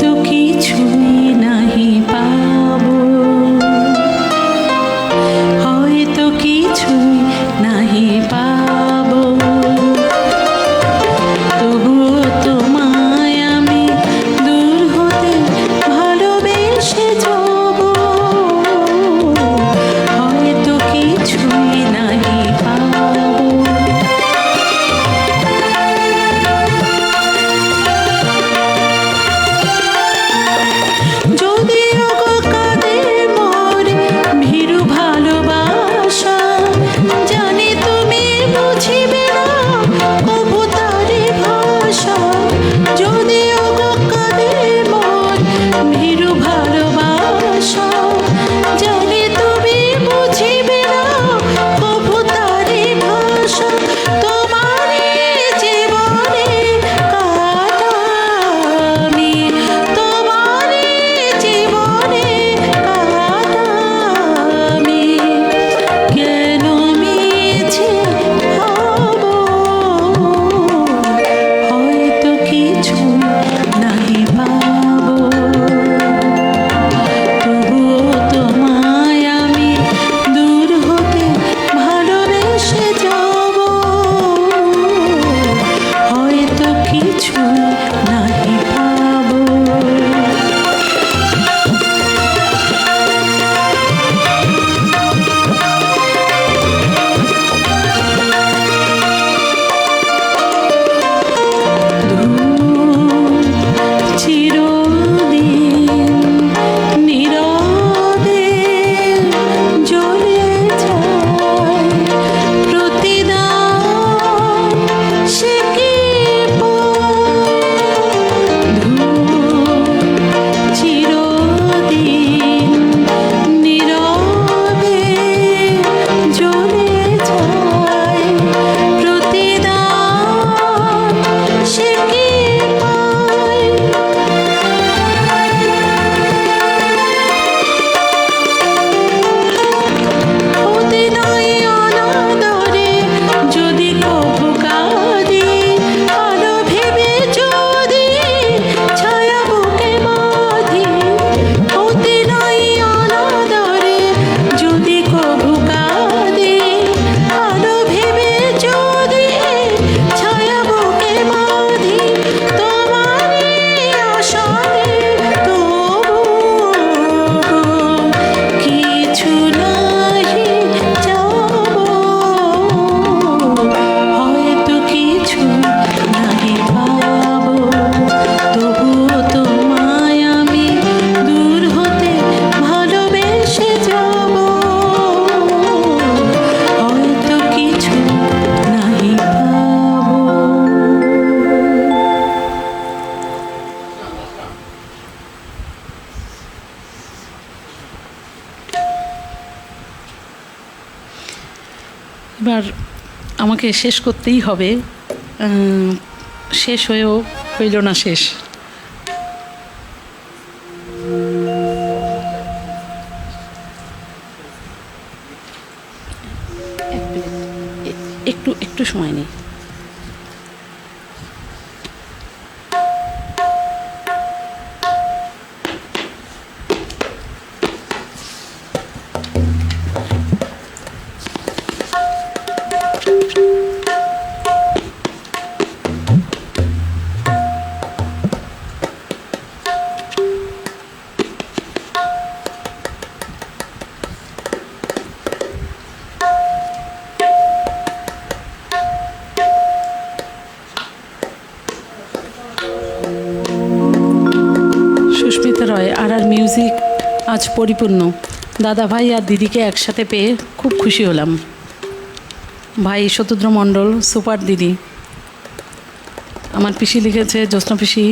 এবার আমাকে শেষ করতেই হবে, শেষ হয়েও হইল না শেষ। একটু একটু সময় নেই। সুস্মিতা রয়, আর মিউজিক আজ পরিপূর্ণ। দাদা ভাই আর দিদিকে একসাথে পেয়ে খুব খুশি হলাম। ভাই শতদ্র মণ্ডল, সুপার দিদি। আমার পিসি লিখেছে, জ্যোৎস্না পিসি,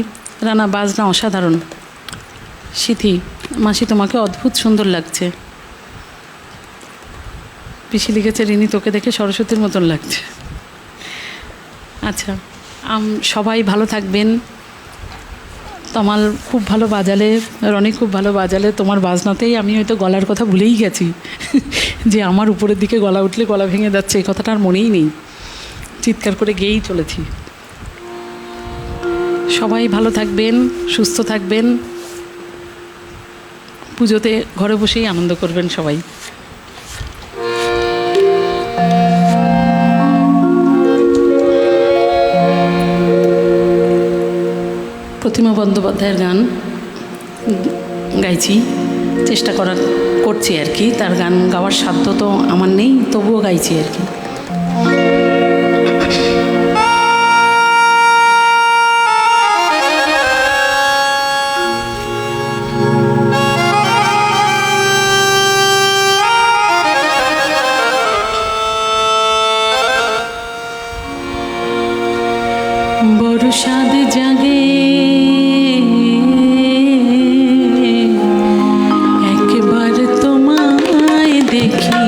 রানা বাজনা অসাধারণ। সিথি, মাসি তোমাকে অদ্ভুত সুন্দর লাগছে। পিসি লিখেছে, রিনি তোকে দেখে সরস্বতীর মতন লাগছে। আচ্ছা, সবাই ভালো থাকবেন। তমাল খুব ভালো বাজালে, রনি খুব ভালো বাজালে। তোমার বাজনাতেই আমি হয়তো গলার কথা ভুলেই গেছি, যে আমার উপরের দিকে গলা উঠলে গলা ভেঙে যাচ্ছে, এই কথাটা আর মনেই নেই। চিৎকার করে গেয়েই চলেছি। সবাই ভালো থাকবেন, সুস্থ থাকবেন। পুজোতে ঘরে বসেই আনন্দ করবেন সবাই। প্রতিমা বন্দ্যোপাধ্যায়ের গান গাইছি, চেষ্টা করছি আর কি। তার গান গাওয়ার সাধ্য তো আমার নেই, তবুও গাইছি আর কি। বড় সাদ জাগে একবার তোমায় দেখি,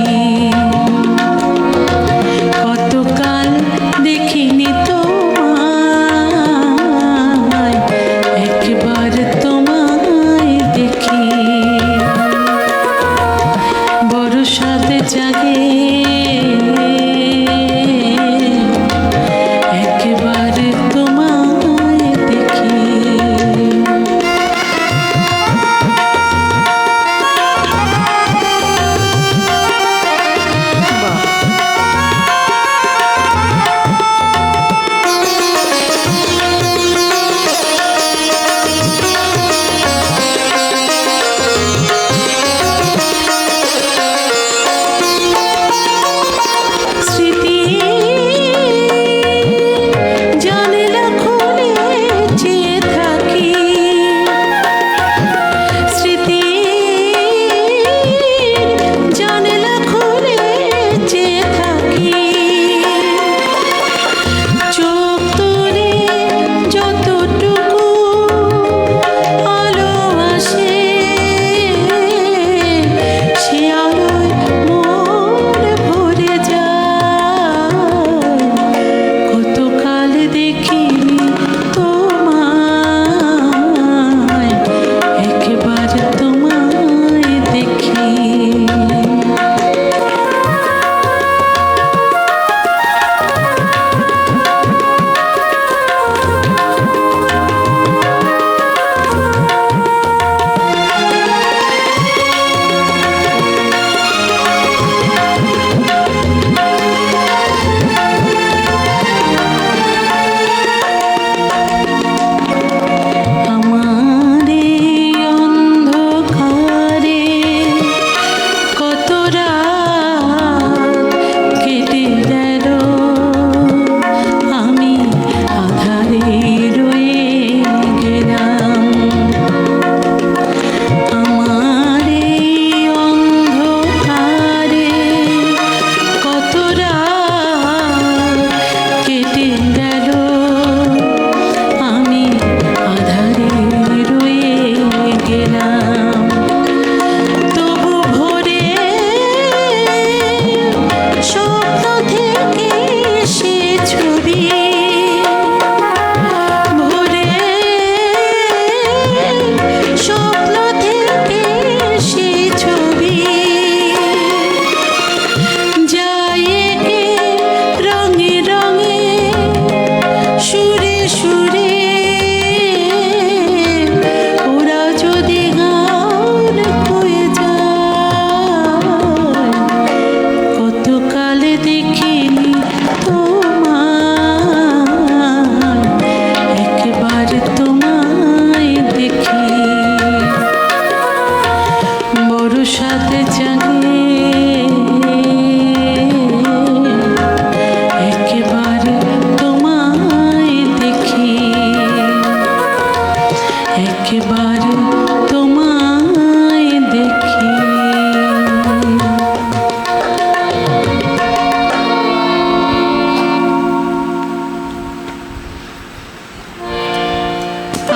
তোমায় দেখি।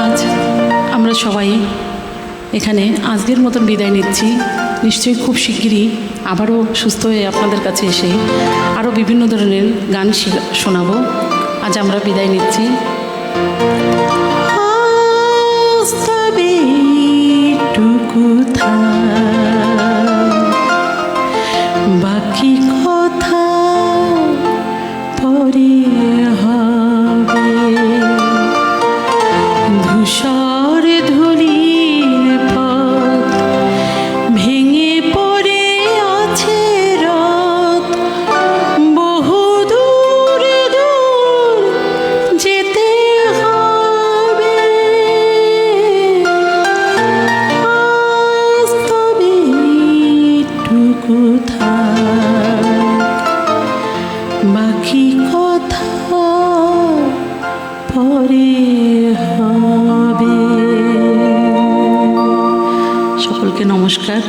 আজ আমরা সবাই এখানে আজকের মতন বিদায় নিচ্ছি। নিশ্চয়ই খুব শিগগিরই আবারও সুস্থ হয়ে আপনাদের কাছে এসে আরও বিভিন্ন ধরনের গান শোনাবো। আজ আমরা বিদায় নিচ্ছি। আজ তবে এইটুকু থাক, বাকি কথা পরে হবে। ধূসর ধূলির পথ ভেঙে পড়ে আছে রথ, বহু দূর দূর যেতে হবে। আজ তবে এইটুকু থাক, বাকি কথা পরে হবে। সকলকে নমস্কার।